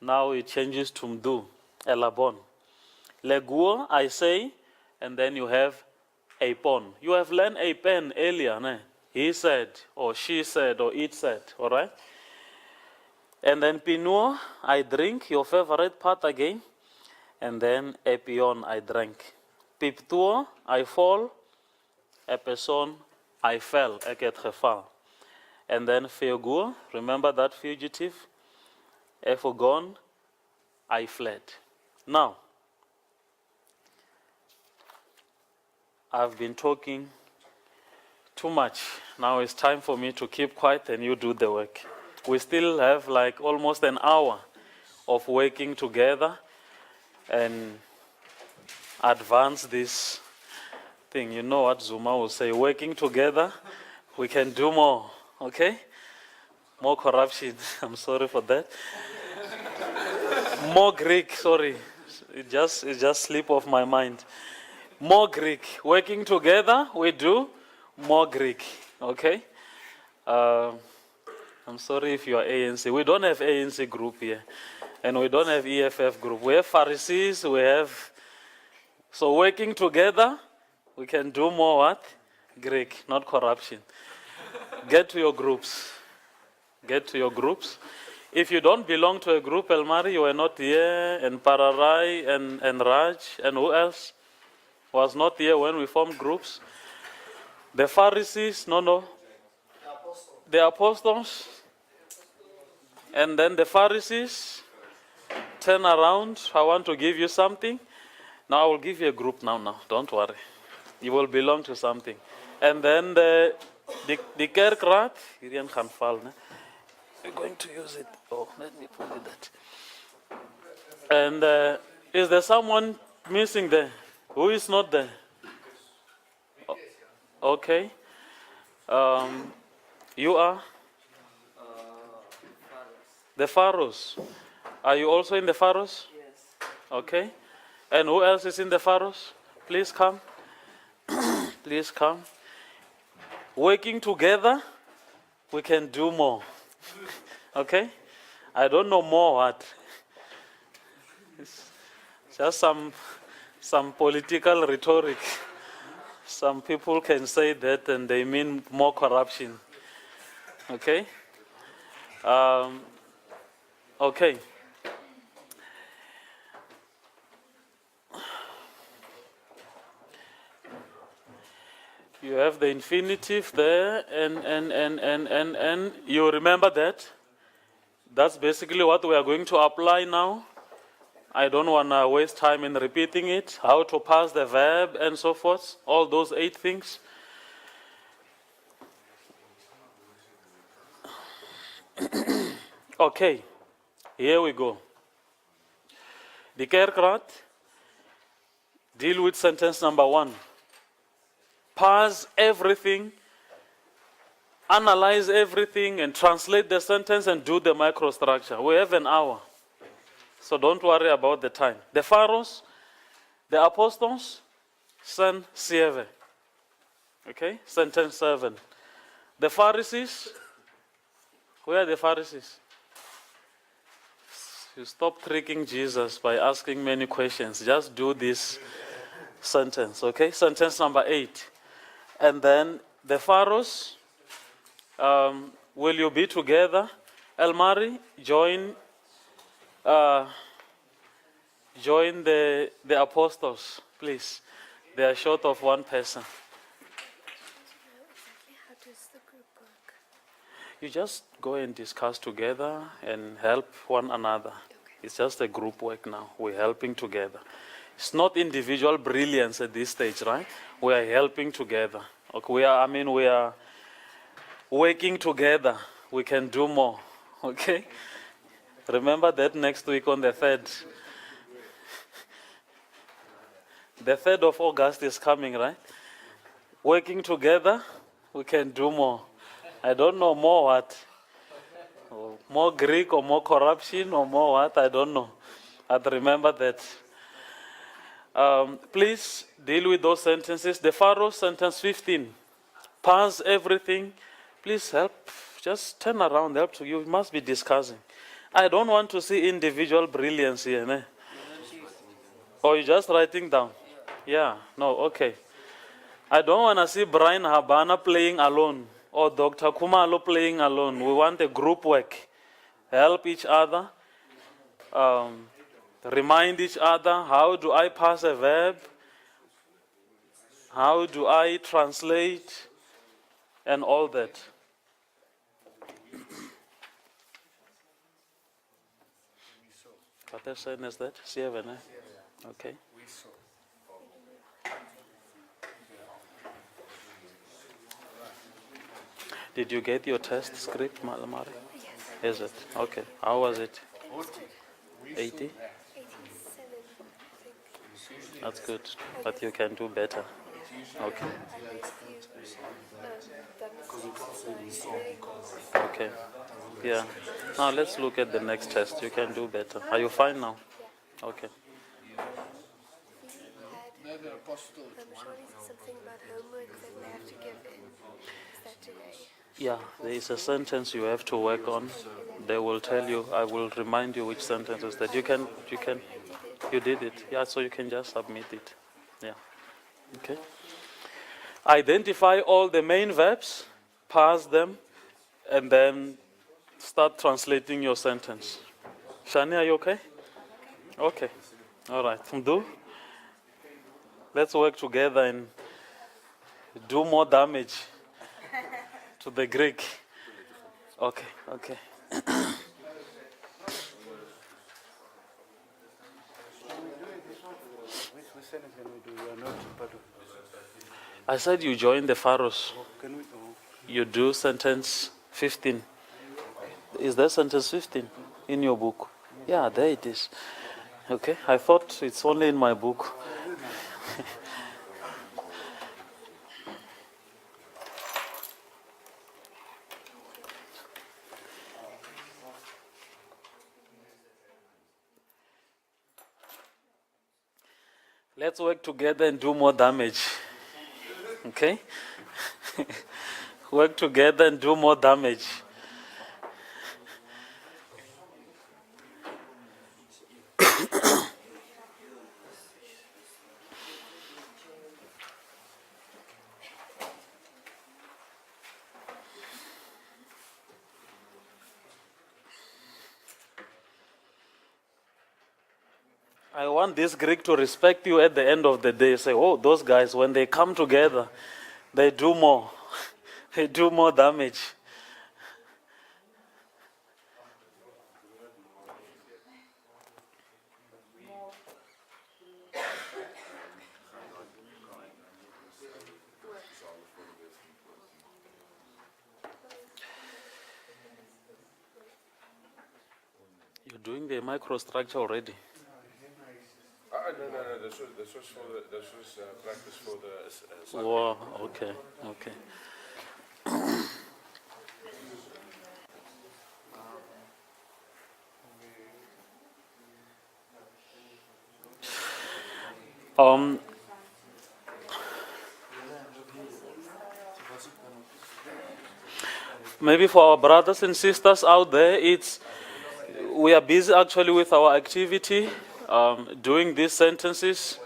Now it changes to mdu, elabon. Leguo, I say, and then you have apon. You have learned apen earlier, ne? He said, or she said, or it said, all right? And then pinuo, I drink, your favorite part again. And then epion, I drank. Piptuo, I fall. Epeson, I fell, eket gefal. And then feuguo, remember that fugitive? Ephogon, I fled. Now, I've been talking too much. Now it's time for me to keep quiet and you do the work. We still have like almost an hour of working together and advance this thing. You know what Zuma will say, working together, we can do more, okay? More corruption, I'm sorry for that. More Greek, sorry. It just slipped off my mind. More Greek. Working together, we do more Greek. Okay? I'm sorry if you are ANC. We don't have ANC group here. And we don't have EFF group. We have Pharisees, we have... So working together, we can do more what? Greek, not corruption. Get to your groups. Get to your groups. If you don't belong to a group, Elmari, you were not here, and Pararai, and Raj, and who else was not here when we formed groups? The Pharisees, no. The apostles. And then the Pharisees turn around. I want to give you something. Now I will give you a group now. Don't worry. You will belong to something. And then the Kerkrat, Irian Khanfal, we're going to use it. Oh, let me put it that. And is there someone missing there? Who is not there? Okay. You are? The Pharaohs. Are you also in the Pharaohs? Yes. Okay. And who else is in the Pharaohs? Please come. Please come. Working together, we can do more. Okay? I don't know more what. It's just some political rhetoric. Some people can say that and they mean more corruption. Okay? Okay. You have the infinitive there, and you remember that? That's basically what we are going to apply now. I don't want to waste time in repeating it. How to pass the verb and so forth. All those 8 things. Okay, here we go. The Kerkrat, deal with sentence number 1. Parse everything, analyze everything, and translate the sentence and do the microstructure. We have an hour, so don't worry about the time. The Pharaohs, the apostles, Sen 7. Okay, sentence 7. The Pharisees, where are the Pharisees? You stop tricking Jesus by asking many questions. Just do this sentence, okay? Sentence number 8. And then the Pharaohs, will you be together? Elmari, join the apostles, please. They are short of 1 person. How does the group work? You just go and discuss together and help one another. It's just a group work now. We're helping together. It's not individual brilliance at this stage, right? We are helping together. Okay, we are working together. We can do more. Okay? Remember that next week on the 3rd. The 3rd of August is coming, right? Working together, we can do more. I don't know more what. More Greek or more corruption or more what, I don't know. But remember that. Please deal with those sentences. The Pharaoh, sentence 15. Parse everything. Please help. Just turn around, help to you. You must be discussing. I don't want to see individual brilliance here. Ne? Or you just writing down? Yeah, no, okay. I don't want to see Brian Habana playing alone or Dr. Kumalo playing alone. We want a group work. Help each other. Remind each other, how do I pass a verb? How do I translate? And all that. What sign is that? 7, eh? Okay. Did you get your test script, Malamari? Yes. Is it? Okay. How was it? 80? 87, I That's good. But you can do better. Okay. Okay. Yeah. Now let's look at the next test. You can do better. Are you fine now? Okay. Surely something about homework that we have to give in. Is that today? Yeah, there is a sentence you have to work on. They will tell you, I will remind you which sentence is that. You did it. Yeah, so you can just submit it. Yeah. Okay. Identify all the main verbs, parse them, and then start translating your sentence. Shani, are you okay? Okay. All right. Mdu, let's work together and do more damage to the Greek. Okay, okay. Which sentence can we do? You are not part of. I said you join the Pharaohs. Can we? You do sentence 15. Is there sentence 15 in your book? Yeah, there it is. Okay, I thought it's only in my book. Let's work together and do more damage. Okay? Work together and do more damage. I want this Greek to respect you at the end of the day. Say, oh, those guys, when they come together, they do more. They do more damage. You're doing the microstructure already. No. This was practice for the. Wow, okay, okay. Maybe for our brothers and sisters out there, we are busy actually with our activity, doing these sentences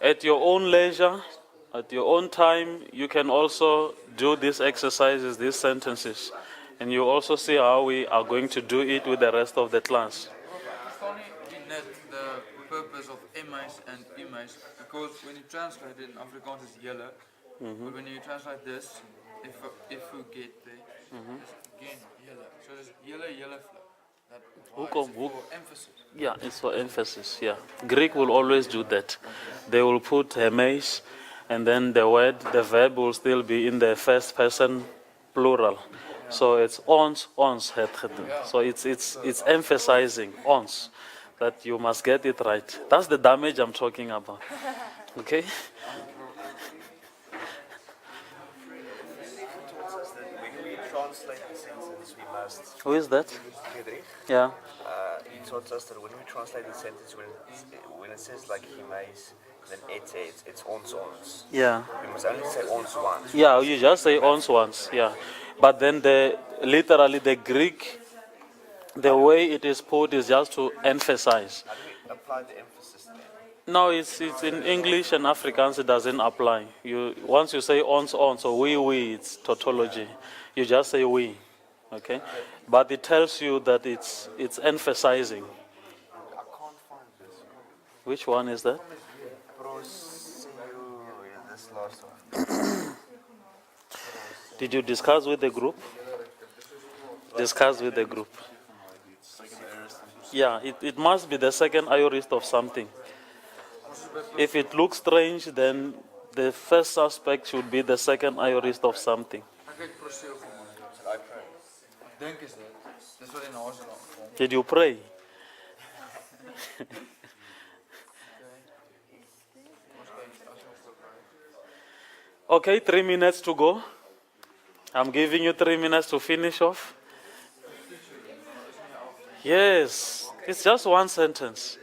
at your own leisure, at your own time. You can also do these exercises, these sentences, and you also see how we are going to do it with the rest of the class. Verstaan nie net the purpose of emails and emails, because when you translate it in Afrikaans is julle, but when you translate this, if you get there, it's again julle. So there's julle flow. That is for emphasis. Yeah, it's for emphasis, yeah. Greek will always do that. They will put hemes, and then the verb will still be in the first person plural. So it's ons, het. So it's emphasizing ons, that you must get it right. That's the damage I'm talking about. Okay? When we translate the sentence, we must. Who is that? Friedrich, Yeah. he taught us that when we translate the sentence, when it says like he makes, then it's ons. Yeah. We must only say ons once. Yeah, you just say ons once, yeah. But then literally the Greek, the way it is put is just to emphasize. How do we apply the emphasis then? No, it's in English and Afrikaans it doesn't apply. Once you say ons, or we, it's tautology. You just say we, okay? But it tells you that it's emphasizing. I can't find this. Which one is that? This last one. Did you discuss with the group? Discuss with the group. Yeah, it must be the second aorist of something. If it looks strange, then the first suspect should be the second aorist of something. Ek het proseel gemaak. Should I pray? Ek dink is dit. Dis wat die naas is aan. Did you pray? Okay, 3 minutes to go. I'm giving you 3 minutes to finish off. Yes, it's just one sentence.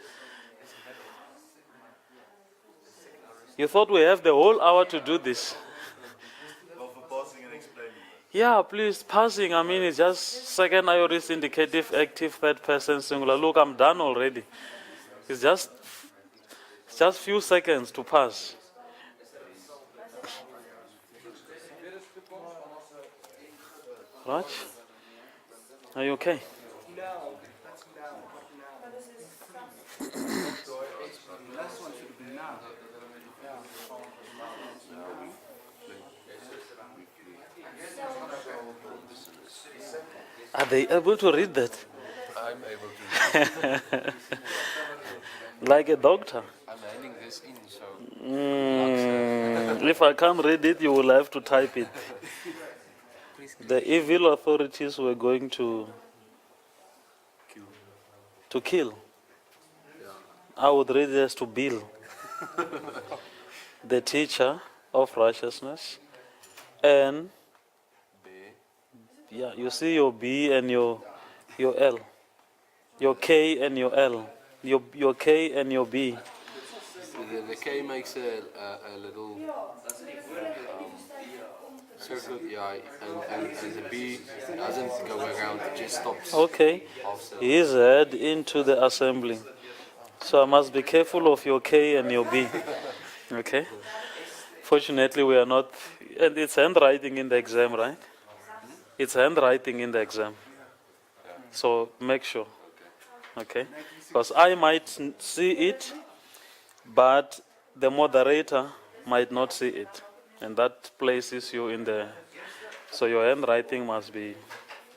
You thought we have the whole hour to do this? Yeah, please, passing, I mean, it's just second aorist, indicative, active, third person, singular. Look, I'm done already. It's just few seconds to pass. Raj, are you okay? Now, that's now, what now? The last one should be now. Are they able to read that? I'm able to. Like a doctor? I'm handing this in, so If I can't read it, you will have to type it. The evil authorities were going to kill. I would read it as to bill. The teacher of righteousness. And yeah, you see your B and your L. Your K and your L. Your K and your B. the K makes a little circle, yeah, and the B doesn't go around, it just stops. Okay. He's head into the assembly. So I must be careful of your K and your B. Okay? Fortunately, we are not, and it's handwriting in the exam, right? It's handwriting in the exam. So make sure. Okay? Because I might see it, but the moderator might not see it. And that places you in the, so your handwriting must be,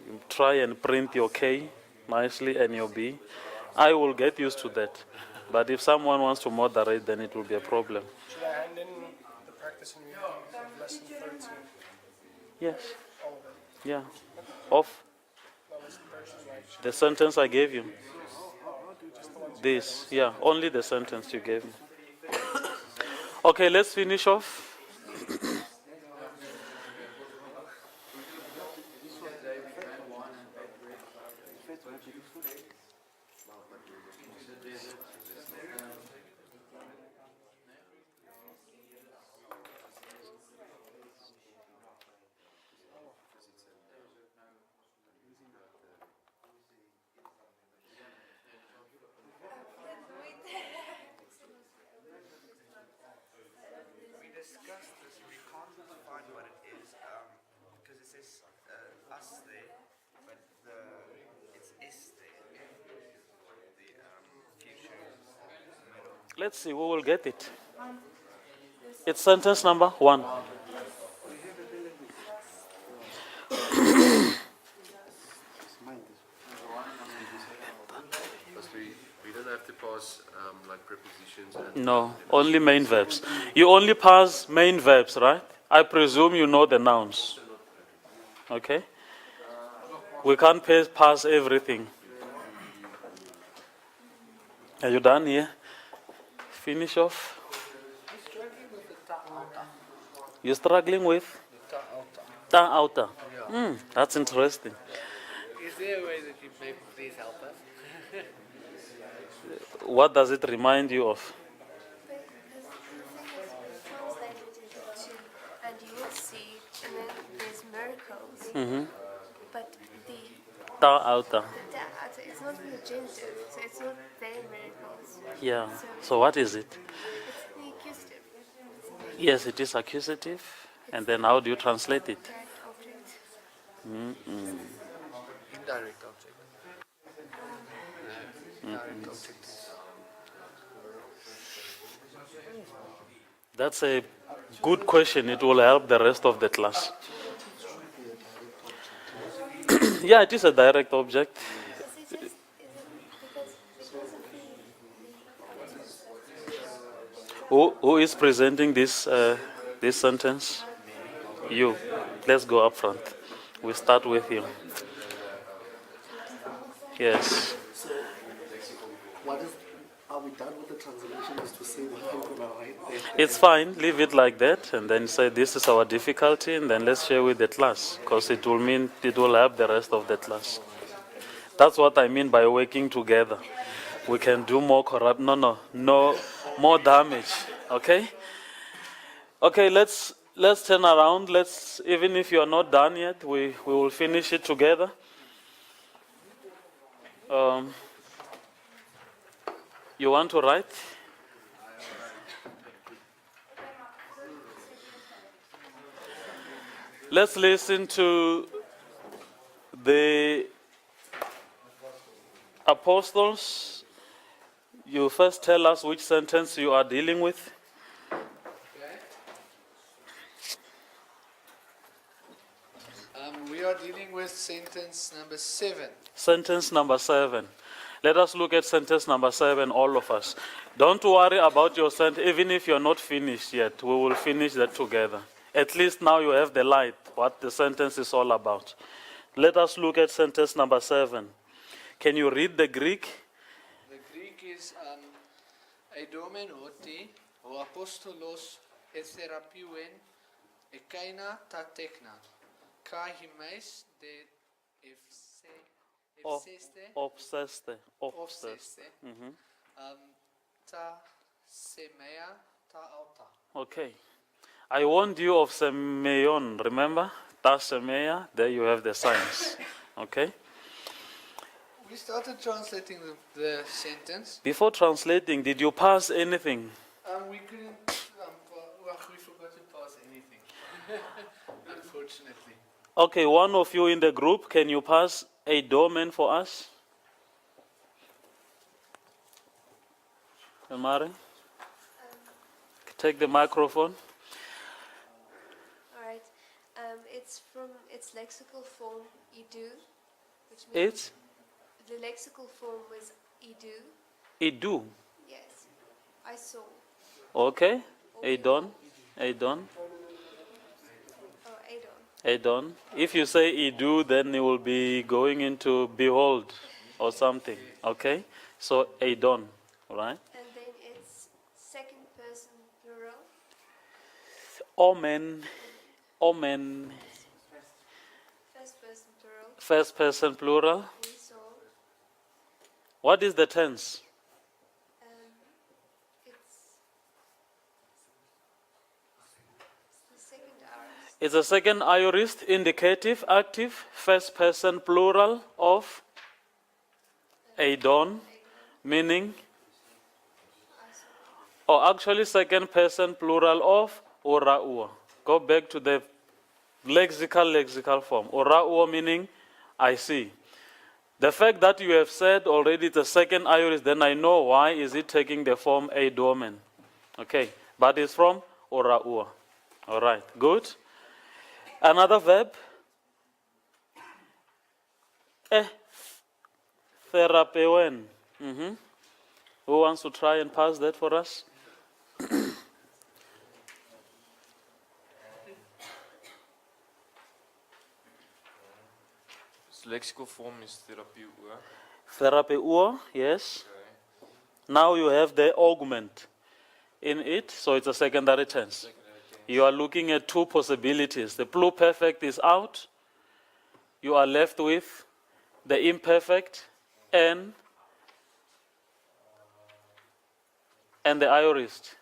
you try and print your K nicely and your B. I will get used to that. But if someone wants to moderate, then it will be a problem. Should I hand in the practice and review of lesson 13? Yes. All of it? Yeah. Off No, it's the version like, the sentence I gave you. I'll do just the ones you This, yeah, only the sentence you gave me. Okay, let's finish off. We discussed this, we can't find what it is, because it says us there, but it's is there. The future middle. Let's see, we will get it. It's sentence number 1. Because we don't have to pass like prepositions and No, only main verbs. You only pass main verbs, right? I presume you know the nouns. Okay? We can't pass everything. Are you done here? Finish off. You're struggling with? Ta outa. That's interesting. Is there a way that you may please help us? What does it remind you of? But because the thing is, we translated it to, and you will see, and then there's miracles. But the Ta outa. it's not in the gender, so it's not their miracles. Yeah. So what is it? It's the accusative. It's the Yes, it is accusative. And then how do you translate it? direct object. Indirect object. Indirect object. That's a good question. It will help the rest of the class. Yeah, it is a direct object. Is it because of Who is presenting this this sentence? You. Let's go up front. We start with you. Yes. What is, are we done with the translation? Is to say that I'm gonna write there? It's fine. Leave it like that, and then say this is our difficulty, and then let's share with the class, because it will mean it will help the rest of the class. That's what I mean by working together. We can do more no more damage. Okay. Okay. Let's turn around. Even if you are not done yet, we will finish it together. You want to write? Let's listen to The apostles, you first tell us which sentence you are dealing with. Okay. We are dealing with sentence number 7. Sentence number 7. Let us look at sentence number 7, all of us. Don't worry about your sentence, even if you're not finished yet. We will finish that together. At least now you have the light, what the sentence is all about. Let us look at sentence number 7. Can you read the Greek? The Greek is eidomen hoti, o apostolos etherapiuen, ekaina ta tekna, kai himeis de Obseste. obseste, ta semea ta alta. Okay. I warned you of semeion, remember? Ta semea, there you have the signs. Okay? We started translating the sentence. Before translating, did you pass anything? We couldn't, we forgot to pass anything, unfortunately. Okay, one of you in the group, can you pass a domain for us? Mari? Take the microphone. Alright. It's from its lexical form idu, which means It's the lexical form was idu. idu. Yes. I saw. Okay. Adon. Adon. Oh, Adon. Adon. If you say idu, then it will be going into behold or something. Okay? So Adon. Right? And then it's second person plural. Omen. Omen. First person plural. First person plural. We saw. What is the tense? It's the second aorist. It's a second aorist, indicative, active, first person plural of Adon, meaning, or actually second person plural of Ora'ua. Go back to the lexical form. Ora'ua meaning, I see. The fact that you have said already the second aorist, then I know why is it taking the form a domain. Okay, but it's from Ora'ua. All right, good. Another verb. Therapeuen. Who wants to try and pass that for us? Lexical form is therapie. Therapeua, yes. Now you have the augment in it, so it's a secondary tense. You are looking at two possibilities. The pluperfect is out. You are left with the imperfect and the aorist.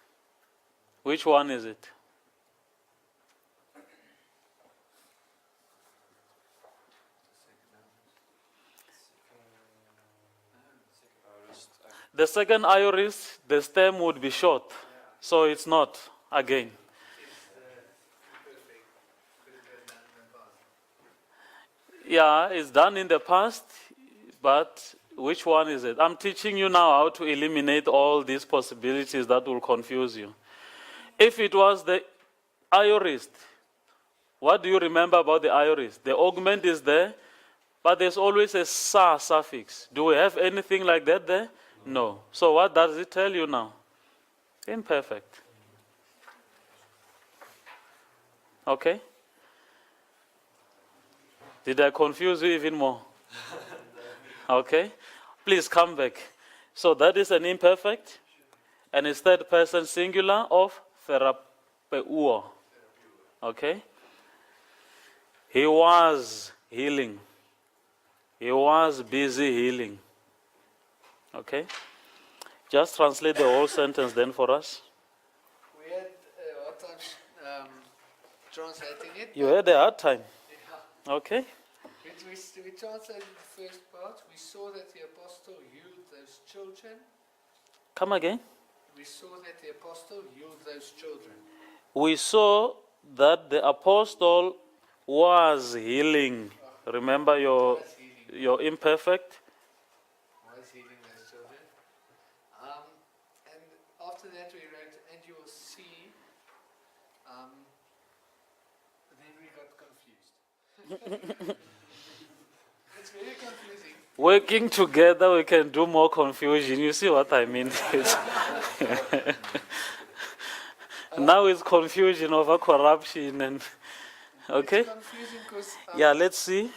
Which one is it? The second aorist, the stem would be short, so it's not again. Yeah, it's done in the past, but which one is it? I'm teaching you now how to eliminate all these possibilities that will confuse you. If it was the aorist, what do you remember about the aorist? The augment is there, but there's always a sa suffix. Do we have anything like that there? No. So what does it tell you now? Imperfect. Okay? Did I confuse you even more? Okay? Please come back. So that is an imperfect, and it's third person singular of therapeuo. Okay? He was healing. He was busy healing. Okay? Just translate the whole sentence then for us. We had a hard time translating it. You had a hard time. Okay? We translated the first part. We saw that the apostle healed those children. Come again. We saw that the apostle healed those children. We saw that the apostle was healing Remember your imperfect. Was healing those children. And after that we wrote, and you will see, then we got confused. It's very confusing. Working together, we can do more confusion. You see what I mean? Now it's confusion over corruption and okay. It's confusing because Yeah, let's see.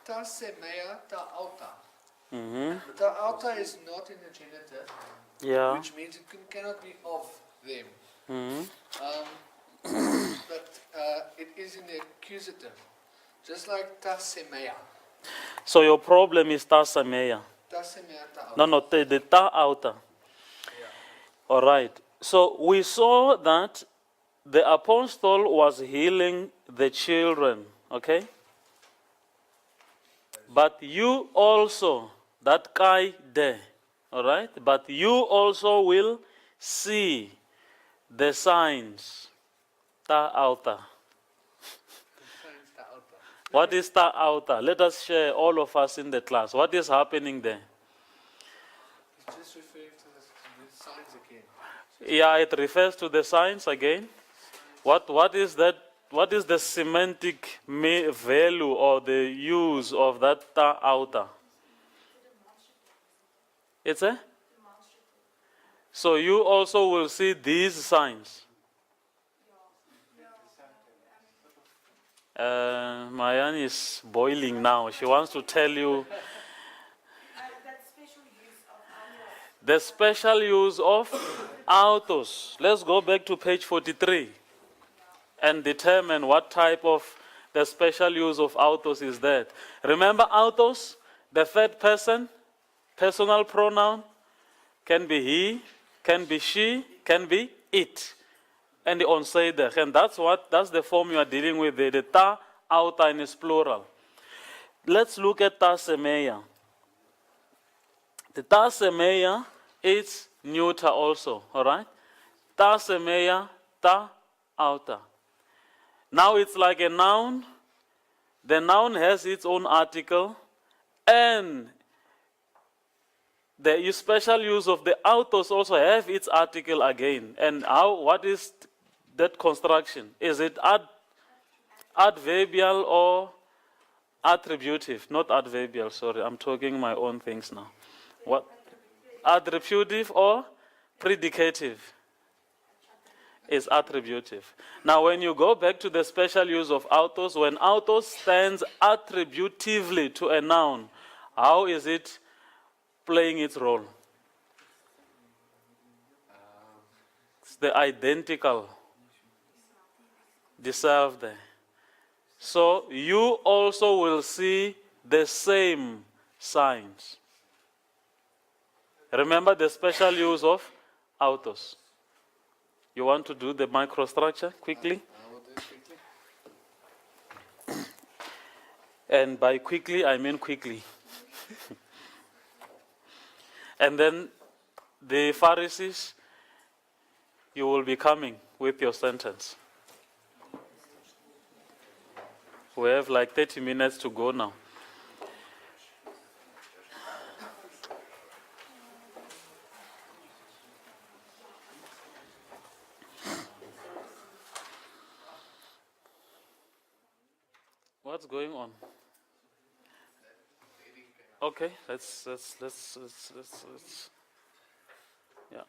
ta semea ta alta. Mm-hmm. Ta alta is not in the genitive, Yeah. which means it cannot be of them. Mm-hmm. But it is in the accusative, just like ta semea. So your problem is ta semeya. Ta semea ta alta. No, the ta outer. All right. So we saw that the apostle was healing the children, okay? But you also, that guy there, all right? But you also will see the signs, ta outer. Signs ta alta. What is ta outer? Let us share, all of us in the class. What is happening there? It's just referring to the signs again. Yeah, it refers to the signs again. What is that? What is the semantic value or the use of that ta outer? It's a? So you also will see these signs. Mayan is boiling now. She wants to tell you the special use of autos. Let's go back to page 43 and determine what type of the special use of autos is that. Remember autos, the third person, personal pronoun, can be he, can be she, can be it. And the onsider. And that's the form you are dealing with. The ta outer is plural. Let's look at ta semeya. The ta semeya is neuter also, all right? Ta semeya, ta outer. Now it's like a noun. The noun has its own article, and the special use of the autos also have its article again. And what is that construction? Is it adverbial or attributive? Not adverbial, sorry, I'm talking my own things now. What? Attributive or predicative? Is attributive. Now when you go back to the special use of autos, when autos stands attributively to a noun, how is it playing its role? It's the identical, deserve there. So you also will see the same signs. Remember the special use of autos. You want to do the microstructure quickly? I will do it quickly. And by quickly, I mean quickly. And then the Pharisees, you will be coming with your sentence. We have like 30 minutes to go now. What's going on? Okay, let's yeah.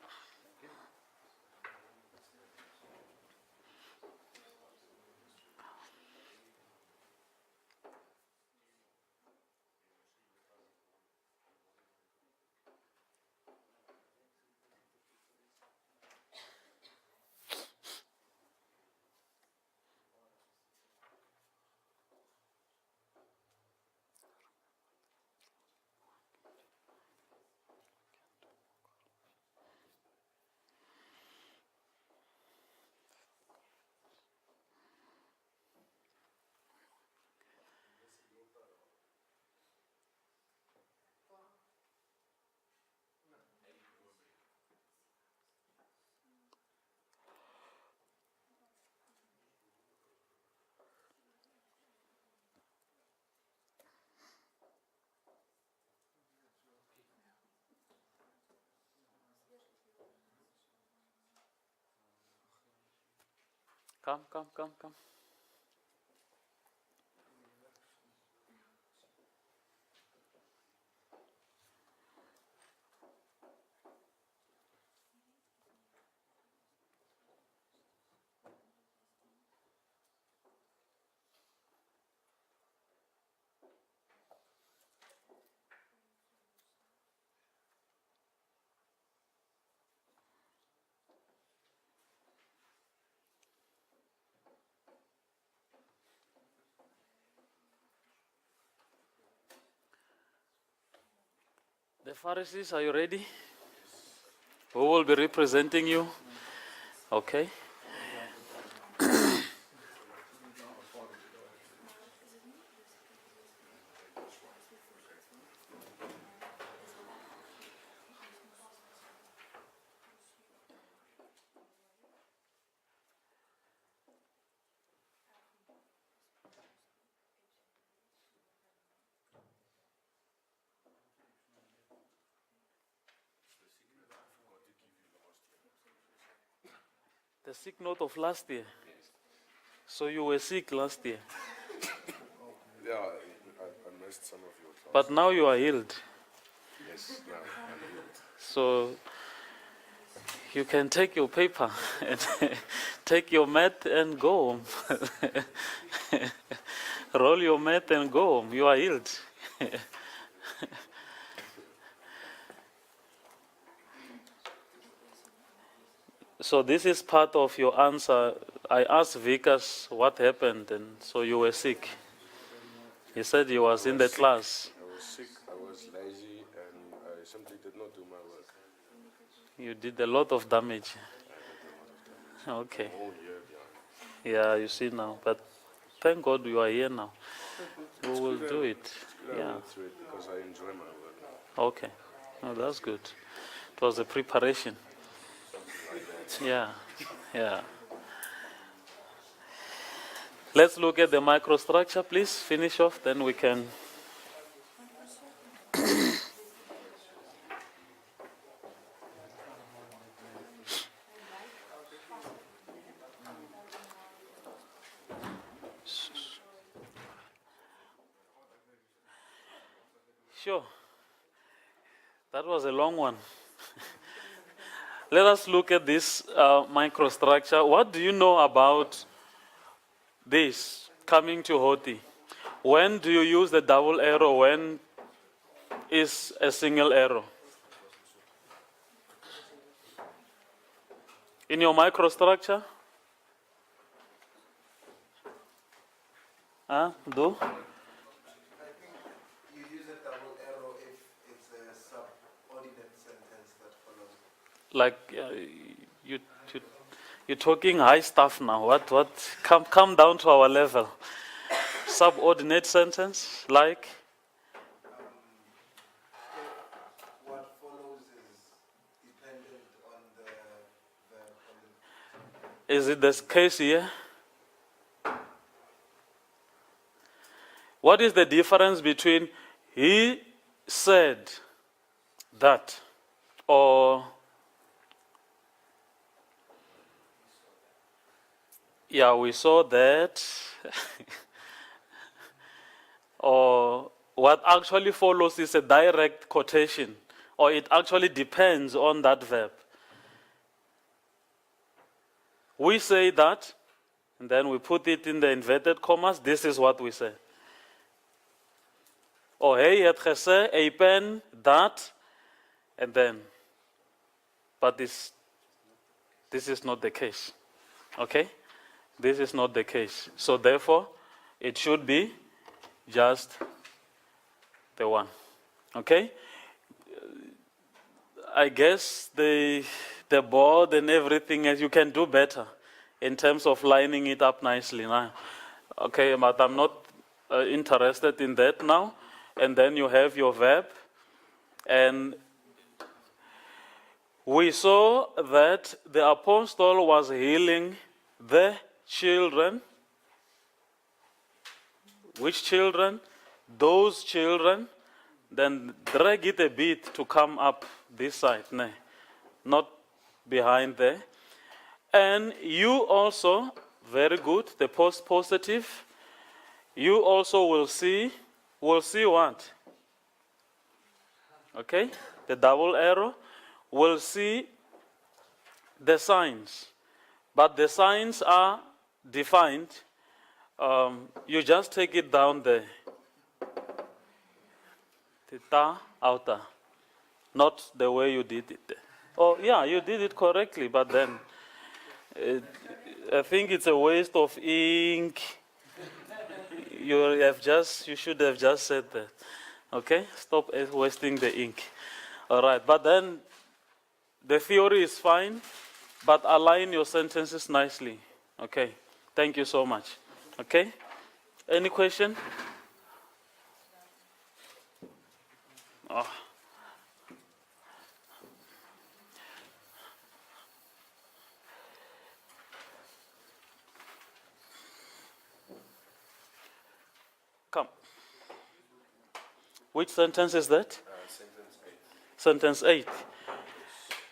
Come, come, come, come. The Pharisees, are you ready? Who will be representing you? Okay. The sick note of last year. So you were sick last year. Yeah, I missed some of your class. But now you are healed. Yes, now I'm healed. So you can take your paper and take your mat and go home. Roll your mat and go home. You are healed. So this is part of your answer. I asked Vikas what happened, and so you were sick. He said he was in the class. I was sick, I was lazy, and I simply did not do my work. You did a lot of damage. Okay. Whole year behind. Yeah, you see now. But thank God you are here now. We will good do I- it. It's good I Yeah. went through it because I enjoy my work now. Okay. Oh, that's good. It was a preparation. Yeah. Yeah. Let's look at the microstructure, please. Finish off, then we can. Sure. That was a long one. Let us look at this microstructure. What do you know about this coming to Hoti? When do you use the double arrow? When is a single arrow? In your microstructure? Huh? Do? You use a double arrow if it's a subordinate sentence that follows. Like you, you're talking high stuff now. What? Come down to our level. Subordinate sentence, like? What follows is dependent on the verb. Is it the case here? What is the difference between he said that or yeah, we saw that or what actually follows is a direct quotation or it actually depends on that verb. We say that and then we put it in the inverted commas. This is what we say. Or hy het gesê, a pen, that, and then. But this is not the case. Okay? This is not the case. So therefore, it should be just the one. Okay? I guess the board and everything else, you can do better in terms of lining it up nicely now. Okay, but I'm not interested in that now. And then you have your verb. And we saw that the apostle was healing the children. Which children? Those children. Then drag it a bit to come up this side, not behind there. And you also Very good. The positive. You also will see what? Okay? The double arrow will see the signs. But the signs are defined. You just take it down there. Theta, outer. Not the way you did it. Oh, yeah, you did it correctly, but then I think it's a waste of ink. You should have just said that. Okay? Stop wasting the ink. All right, but then the theory is fine, but align your sentences nicely. Okay? Thank you so much. Okay? Any question? Oh. Come. Which sentence is that? Sentence 8. Sentence 8.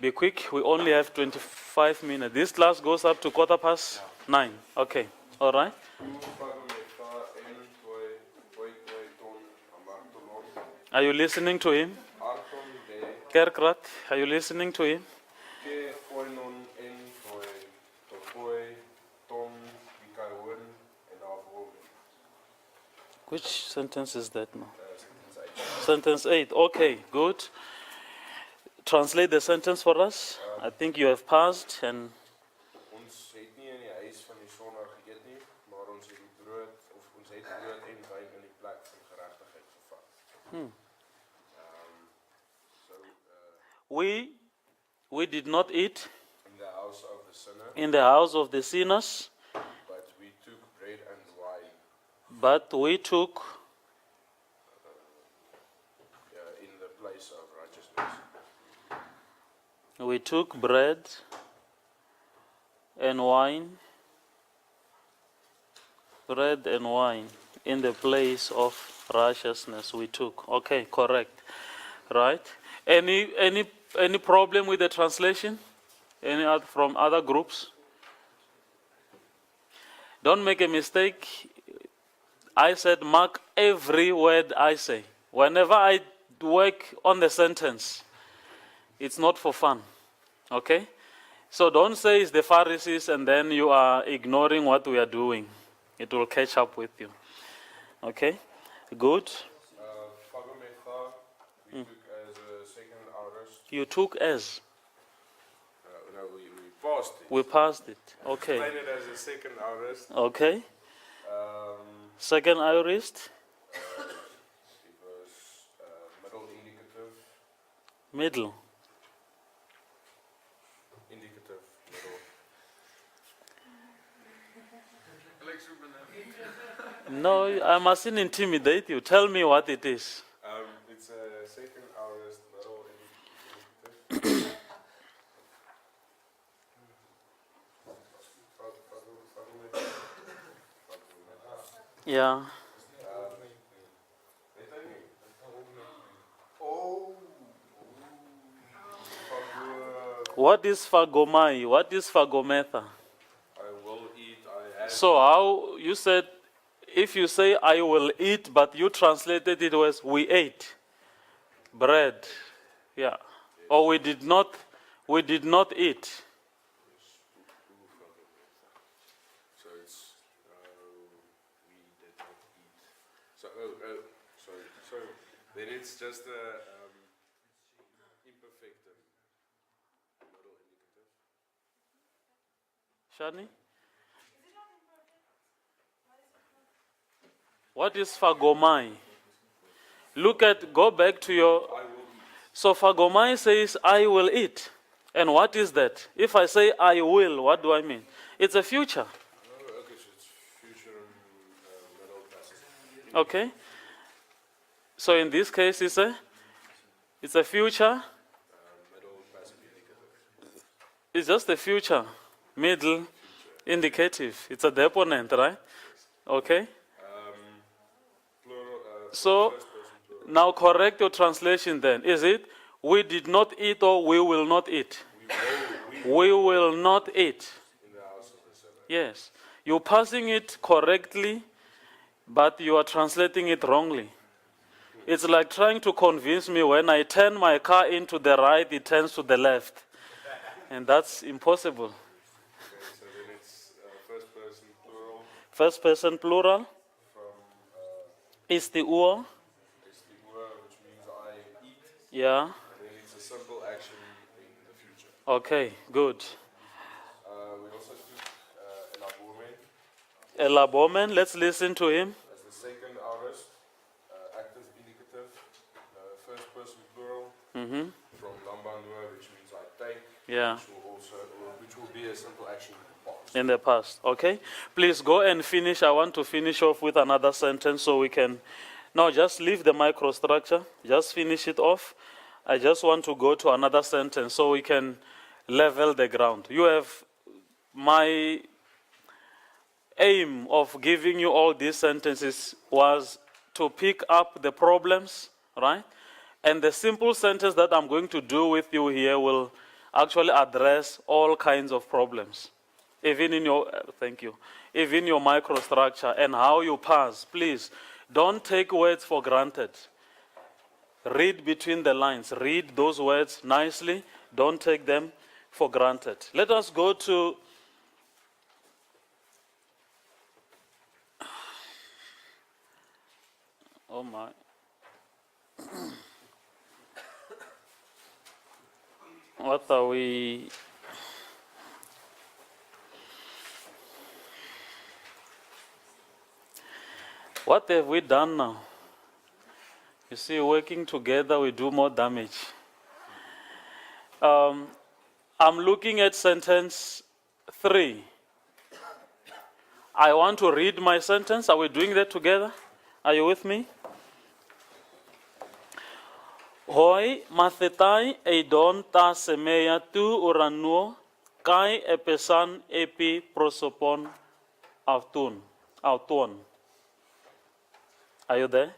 Be quick, we only have 25 minutes. This class goes up to 9:15. Okay, all right. Are you listening to him? Kerkrat, are you listening to him? Which sentence is that now? Sentence 8. Okay, good. Translate the sentence for us. I think you have passed and Ons het nie in die huis van die sonnaar geëet nie, maar ons het die brood en wyn in die plek van geregtigheid gevat. we did not eat In the house of the sinner, in the house of the sinners, but we took bread and wine but we took in the place of righteousness. bread and wine. Bread and wine in the place of righteousness we took. Okay, correct. Right? Any problem with the translation? Any other from other groups? Don't make a mistake. I said mark every word I say. Whenever I work on the sentence, it's not for fun. Okay? So don't say it's the Pharisees and then you are ignoring what we are doing. It will catch up with you. Okay? Good. Vagometha, we took as a second arrest. You took as. No, we passed it. We passed it. Okay. Explain it as a second arrest. Okay. Second aorist. It was middle indicative. Middle. Indicative, middle. No, I mustn't intimidate you. Tell me what it is. It's a second aorist, middle indicative. Yeah. What is phagomai? What is phagometha? I will eat, I have. So how you said, if you say I will eat, but you translated it as we ate bread, yeah, or we did not eat. So it's we did not eat. So sorry. So then it's just a imperfectum, middle indicative. Shani? What is phagomai? Go back to your. So phagomai says, I will eat. And what is that? If I say I will, what do I mean? It's a future. Oh, okay, so it's future middle passive. Okay. So in this case, it's a future. Middle passive indicative. It's just a future. Middle indicative. It's a deponent, right? Okay. Plural, So first person plural. now correct your translation then. Is it we did not eat or we will not eat? We will not eat. In the house of the sinner. Yes. You're passing it correctly, but you are translating it wrongly. It's like trying to convince me when I turn my car into the right, it turns to the left. And that's impossible. Okay, so then it's first person plural First person plural from is the ua. is the word, which means I eat. Yeah. And then it's a simple action in the future. Okay, good. We also took elaborate Elaborment, let's listen to him. as the second aorist, active indicative, first person plural from lambanua, which means I take. Yeah. Which will be a simple action in the past. In the past. Okay. Please go and finish. I want to finish off with another sentence so we can. No, just leave the microstructure. Just finish it off. I just want to go to another sentence so we can level the ground. You have my aim of giving you all these sentences was to pick up the problems, right? And the simple sentence that I'm going to do with you here will actually address all kinds of problems. Even in your, thank you, even your microstructure and how you pass. Please, don't take words for granted. Read between the lines. Read those words nicely. Don't take them for granted. Let us go to oh my. What are we? What have we done now? You see, working together, we do more damage. I'm looking at sentence 3. I want to read my sentence. Are we doing that together? Are you with me? Hoi mathetai eidon ta semeia tu uranuo kai epesan epi prosopon auton. Are you there?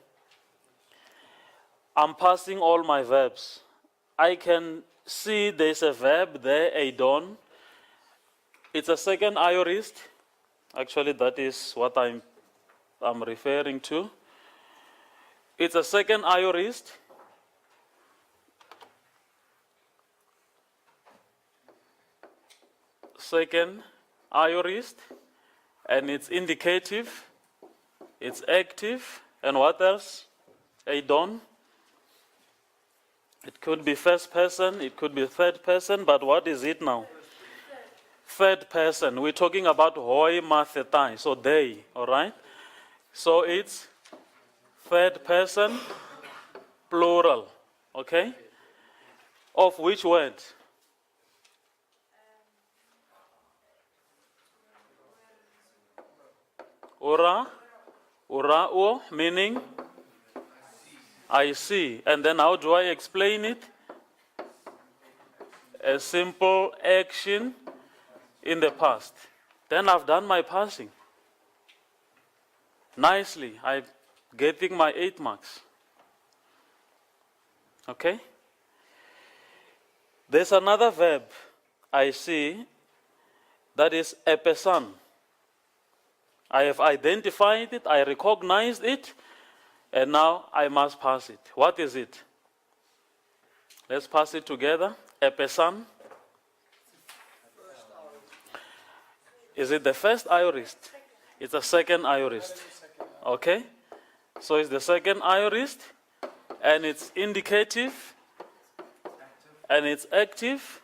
I'm passing all my verbs. I can see there's a verb there, eidon. It's a second aorist. Actually, that is what I'm referring to. It's a second aorist. Second aorist, and it's indicative, it's active, and what else? Eidon. It could be first person, it could be third person, but what is it now? Third person. We're talking about hoi mathetai, so they, all right? So it's third person, plural, okay? Of which word? Ura, ura'u, meaning I see. And then how do I explain it? A simple action in the past. Then I've done my passing. Nicely, I'm getting my 8 marks. Okay? There's another verb I see that is epesan. I have identified it, I recognized it, and now I must pass it. What is it? Let's pass it together. Epesan. Is it the first aorist? It's a second aorist. Okay? So it's the second aorist, and it's indicative, and it's active.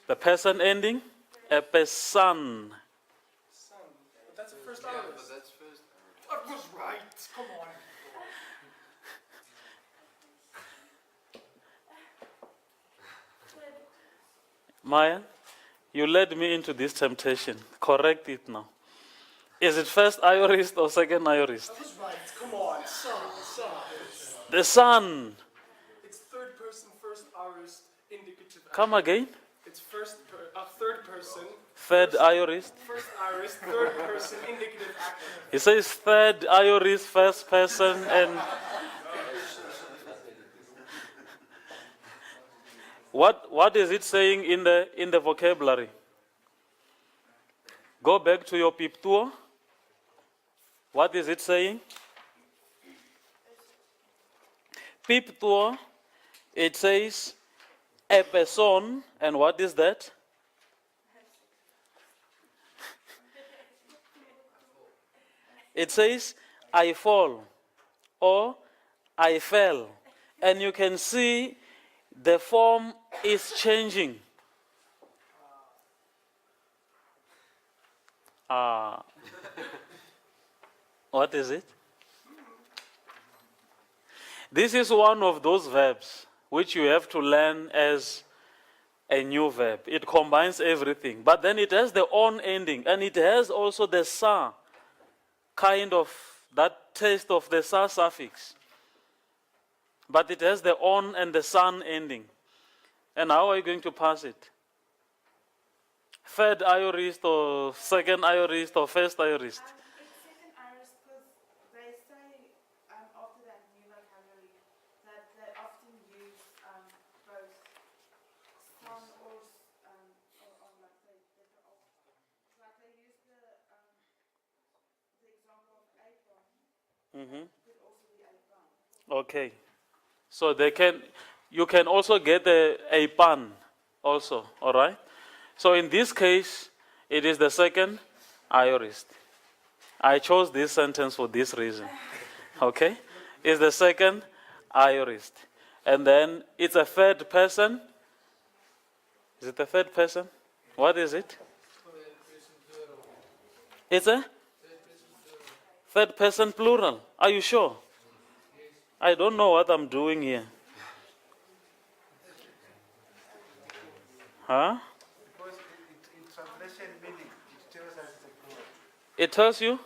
The person ending, epesan. But that's the first aorist. That's first. I was right. Come on. Maya, you led me into this temptation. Correct it now. Is it first aorist or second aorist? I was right. Come on. Son. The sun. It's third person, first aorist, indicative. Come again. It's third person. Third aorist. First aorist, third person, indicative active. He says third aorist, first person, and what is it saying in the vocabulary? Go back to your pip tour. What is it saying? Pip tour, it says a person, and what is that? It says I fall or I fell. And you can see the form is changing. What is it? This is one of those verbs which you have to learn as a new verb. It combines everything, but then it has the on ending, and it has also the sa, kind of that taste of the sa suffix. But it has the on and the san ending. And how are you going to pass it? Third aorist or second aorist or first aorist? It's second iris because they say after that new vocabulary that they often use both son or like it's like they use the example of apron. Could also be apron. Okay. So you can also get a pan also, all right? So in this case, it is the second aorist. I chose this sentence for this reason, okay? It's the second aorist. And then it's a third person. Is it a third person? What is it? It's a third person plural. Are you sure? I don't know what I'm doing here. Huh? Because in translation meaning, it tells us the plural. It tells you?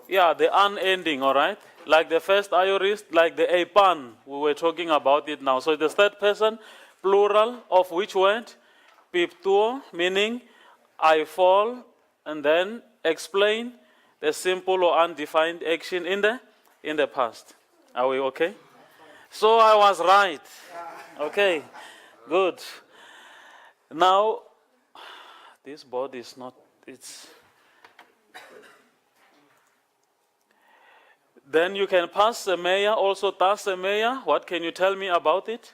Yeah, the unending, all right? Like the first aorist, like the apan, we were talking about it now. So the third person, plural of which word? Piptuo, meaning I fall, and then explain the simple or undefined action in the past. Are we okay? So I was right. Okay, good. Now, this board is not, it's... Then you can pass semeya, also tas semeya. What can you tell me about it?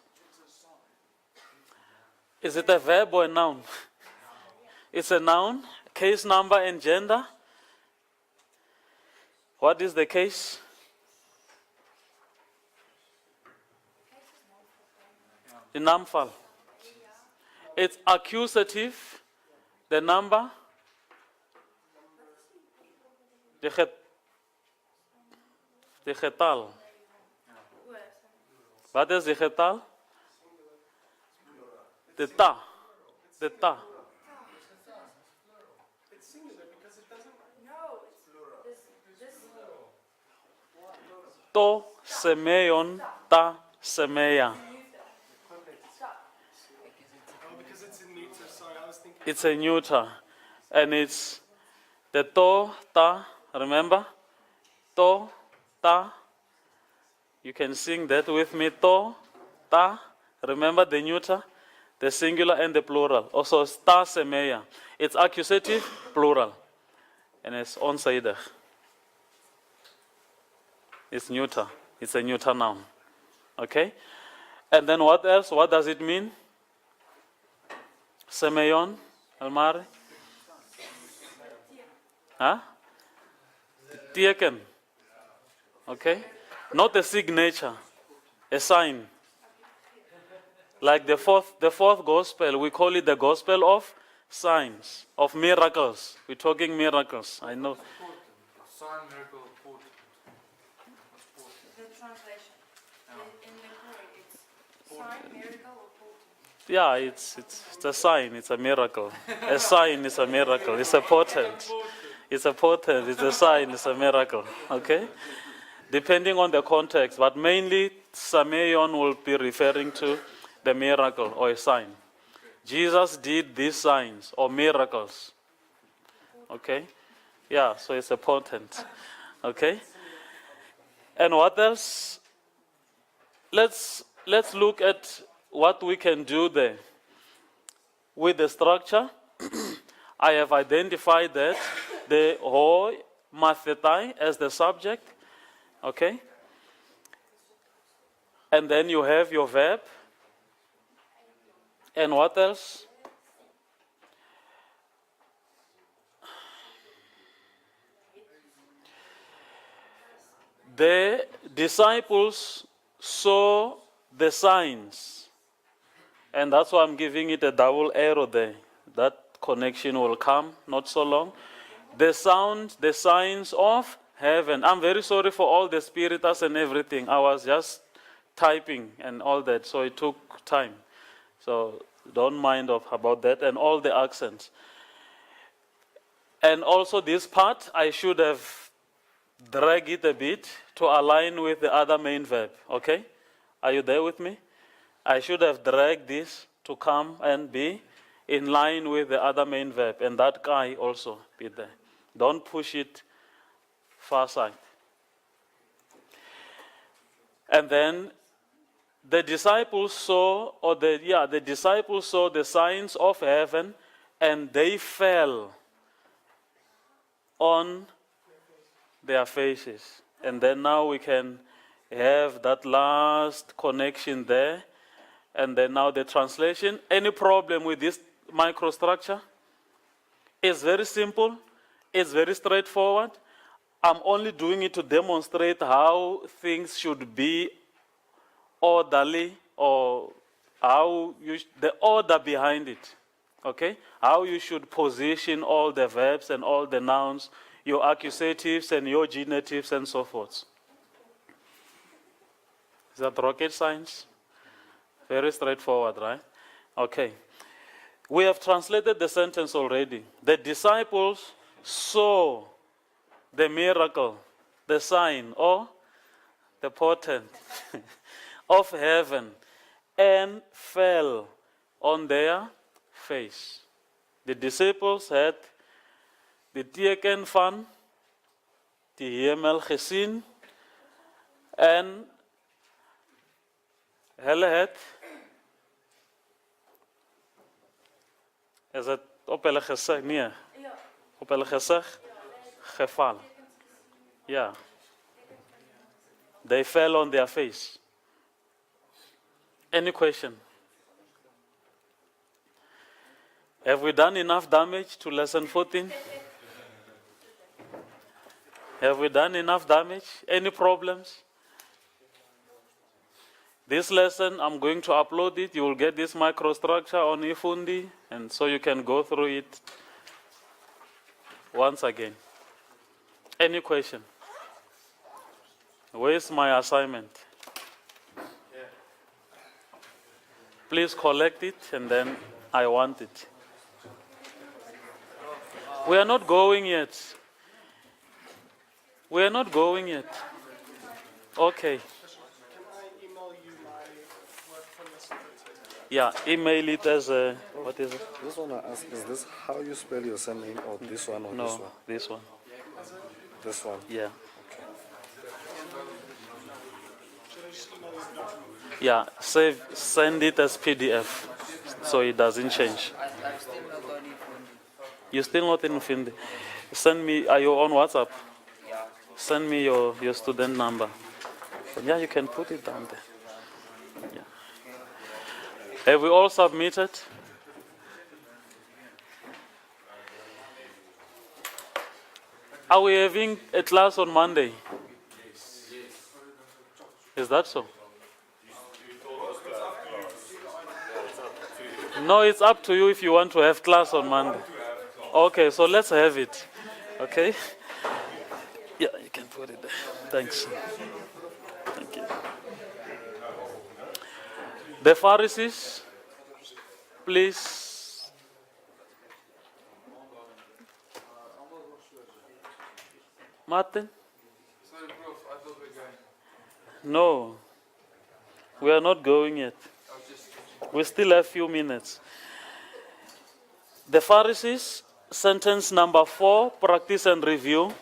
Is it a verb or a noun? It's a noun, case number and gender. What is the case? The namfal. It's accusative. The number. The getal. What is the getal? The ta. The ta. It's singular because it doesn't. No, it's this. To semeyon, ta semeya. Oh, because it's in neuter. Sorry, I was thinking. It's a neuter. And it's the to, ta, remember? To, ta. You can sing that with me. To, ta. Remember the neuter? The singular and the plural. Also, ta semeya. It's accusative, plural. And it's onzijdig. It's neuter. It's a neuter noun. Okay? And then what else? What does it mean? Semeyon, Almari? Huh? Teken. Okay? Not a signature, a sign. Like the fourth gospel, we call it the gospel of signs, of miracles. We're talking miracles, I know. Sign, miracle, portent. The translation. In the Korean, it's sign, miracle, or portent. Yeah, it's a sign, it's a miracle. A sign is a miracle, it's a portent. It's a portent, it's a sign, it's a miracle. Okay? Depending on the context, but mainly Sameon will be referring to the miracle or a sign. Jesus did these signs or miracles. Okay? Yeah, so it's a portent. Okay? And what else? Let's look at what we can do there. With the structure, I have identified that the ho mathetai as the subject, okay? And then you have your verb. And what else? The disciples saw the signs. And that's why I'm giving it a double arrow there. That connection will come not so long. The signs of heaven. I'm very sorry for all the spiritus and everything. I was just typing and all that, so it took time. So don't mind about that, and all the accents. And also this part, I should have dragged it a bit to align with the other main verb, okay? Are you there with me? I should have dragged this to come and be in line with the other main verb, and that guy also be there. Don't push it far side. And then the disciples saw, the disciples saw the signs of heaven, and they fell on their faces. And then now we can have that last connection there. And then now the translation. Any problem with this microstructure? It's very simple. It's very straightforward. I'm only doing it to demonstrate how things should be orderly, or how the order behind it. Okay? How you should position all the verbs and all the nouns, your accusatives and your genitives and so forth. Is that rocket science? Very straightforward, right? Okay. We have translated the sentence already. The disciples saw the miracle, the sign, or the portent of heaven, and fell on their face. The disciples had the teken van die hemel gezien, en hulle het, is het op hulle gesig? Nee. Op hulle gesig geval. Yeah. They fell on their face. Any question? Have we done enough damage to lesson 14? Have we done enough damage? Any problems? This lesson, I'm going to upload it. You will get this microstructure on eFundi, and so you can go through it once again. Any question? Where's my assignment? Please collect it, and then I want it. We are not going yet. We are not going yet. Okay. Can I email you my work from lesson 13? Yeah, email it as a, what is it? This one I ask, is this how you spell your surname, or this one or No, this one? this one. This one. Yeah. Should I just email you the document? Yeah, send it as PDF so it doesn't change. I'm still not on eFundi. You're still not in Finde. Send me, are you on WhatsApp? Yeah. Send me your student number. Yeah, you can put it down there. Yeah. Have we all submitted? Are we having a class on Monday? Is that so? No, it's up to you if you want to have class on Monday. Okay, so let's have it. Okay? Yeah, you can put it there. Thanks. Thank you. The Pharisees, please. Martin? Sorry, Prof, I thought we were going. No, we are not going yet. I was just... We still have a few minutes. The Pharisees, sentence number 4, practice and review.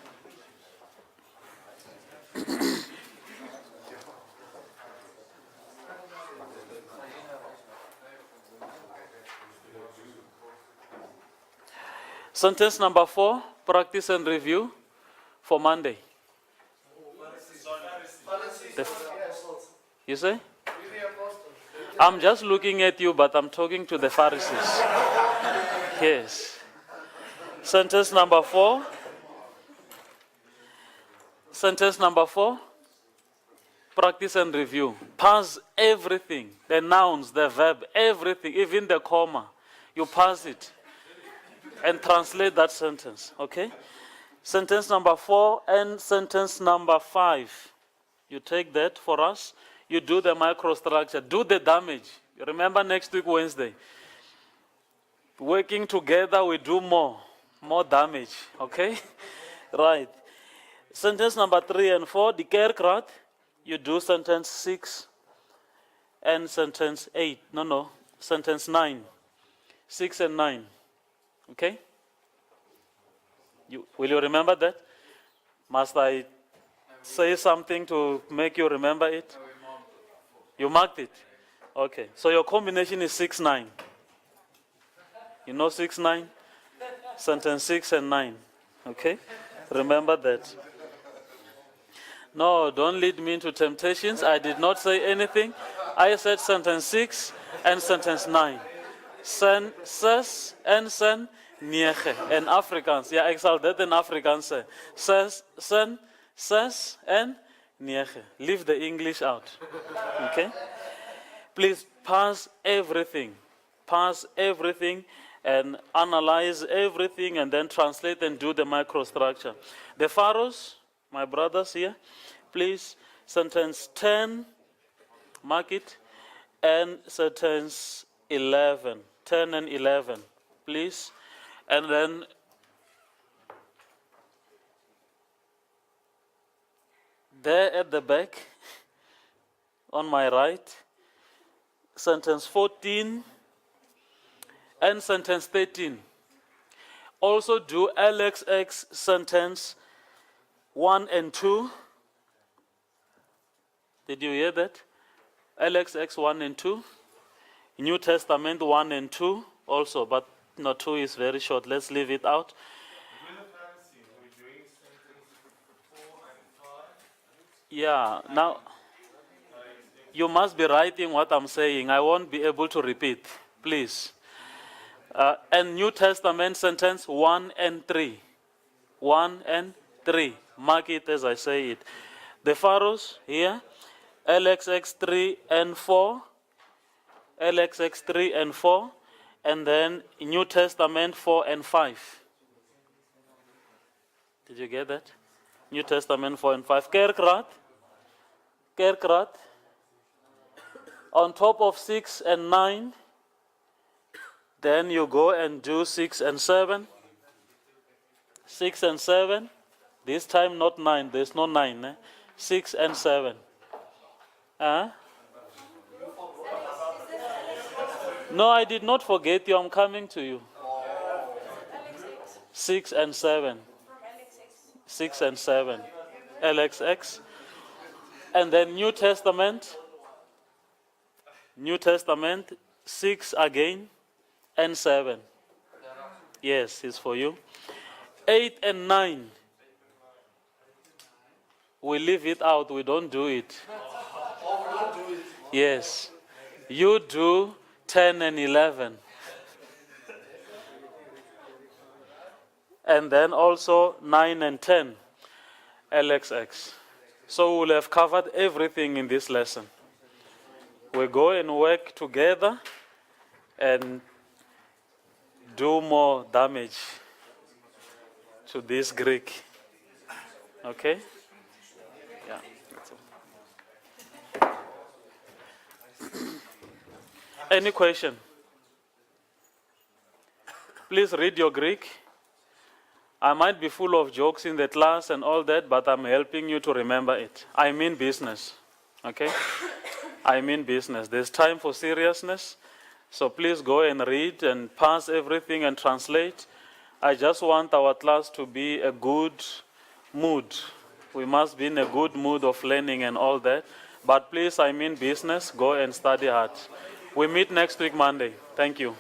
Sentence number 4, practice and review for Monday. You say? I'm just looking at you, but I'm talking to the Pharisees. Yes. Sentence number 4. Sentence number 4. Practice and review. Pass everything. The nouns, the verb, everything, even the comma. You pass it. And translate that sentence. Okay? Sentence number 4 and sentence number 5. You take that for us. You do the microstructure. Do the damage. Remember next week, Wednesday. Working together, we do more damage. Okay? Right. Sentence number 3 and 4, the GRKS, you do sentence 6 and sentence 8. No, sentence 9. 6 and 9. Okay? Will you remember that? Must I say something to make you remember it? You marked it? Okay. So your combination is 6, 9. You know 6, 9? Sentence 6 and 9. Okay? Remember that. No, don't lead me into temptations. I did not say anything. I said sentence 6 and sentence 9. Sen, ses, and sen, niege. And Afrikaans. Yeah, ik zal dat in Afrikaans say. Ses, sen, ses, and niege. Leave the English out. Okay? Please pass everything. Pass everything and analyze everything and then translate and do the microstructure. The Pharaohs, my brothers here, please, sentence 10, mark it, and sentence 11, 10 and 11, please. And then there at the back, on my right, sentence 14 and sentence 13. Also do LXX sentence 1 and 2. Did you hear that? LXX 1 and 2. New Testament 1 and 2 also, but no, 2 is very short. Let's leave it out. Yeah, now you must be writing what I'm saying. I won't be able to repeat, please. And New Testament sentence 1 and 3. 1 and 3. Mark it as I say it. The Pharaohs here, LXX 3 and 4. LXX 3 and 4. And then New Testament 4 and 5. Did you get that? New Testament 4 and 5. GRKS. On top of 6 and 9. Then you go and do 6 and 7. 6 and 7. This time not 9. There's no 9. 6 and 7. No, I did not forget you. I'm coming to you. 6 and 7. 6 and 7. LXX. And then New Testament. New Testament 6 again and 7. Yes, it's for you. 8 and 9. We leave it out. We don't do it. Yes. You do 10 and 11. And then also 9 and 10. LXX. So we'll have covered everything in this lesson. We go and work together and do more damage to this Greek. Okay? Yeah. That's all. Any question? Please read your Greek. I might be full of jokes in the class and all that, but I'm helping you to remember it. I mean business. Okay? I mean business. There's time for seriousness. So please go and read and pass everything and translate. I just want our class to be a good mood. We must be in a good mood of learning and all that. But please, I mean business. Go and study hard. We meet next week, Monday. Thank you.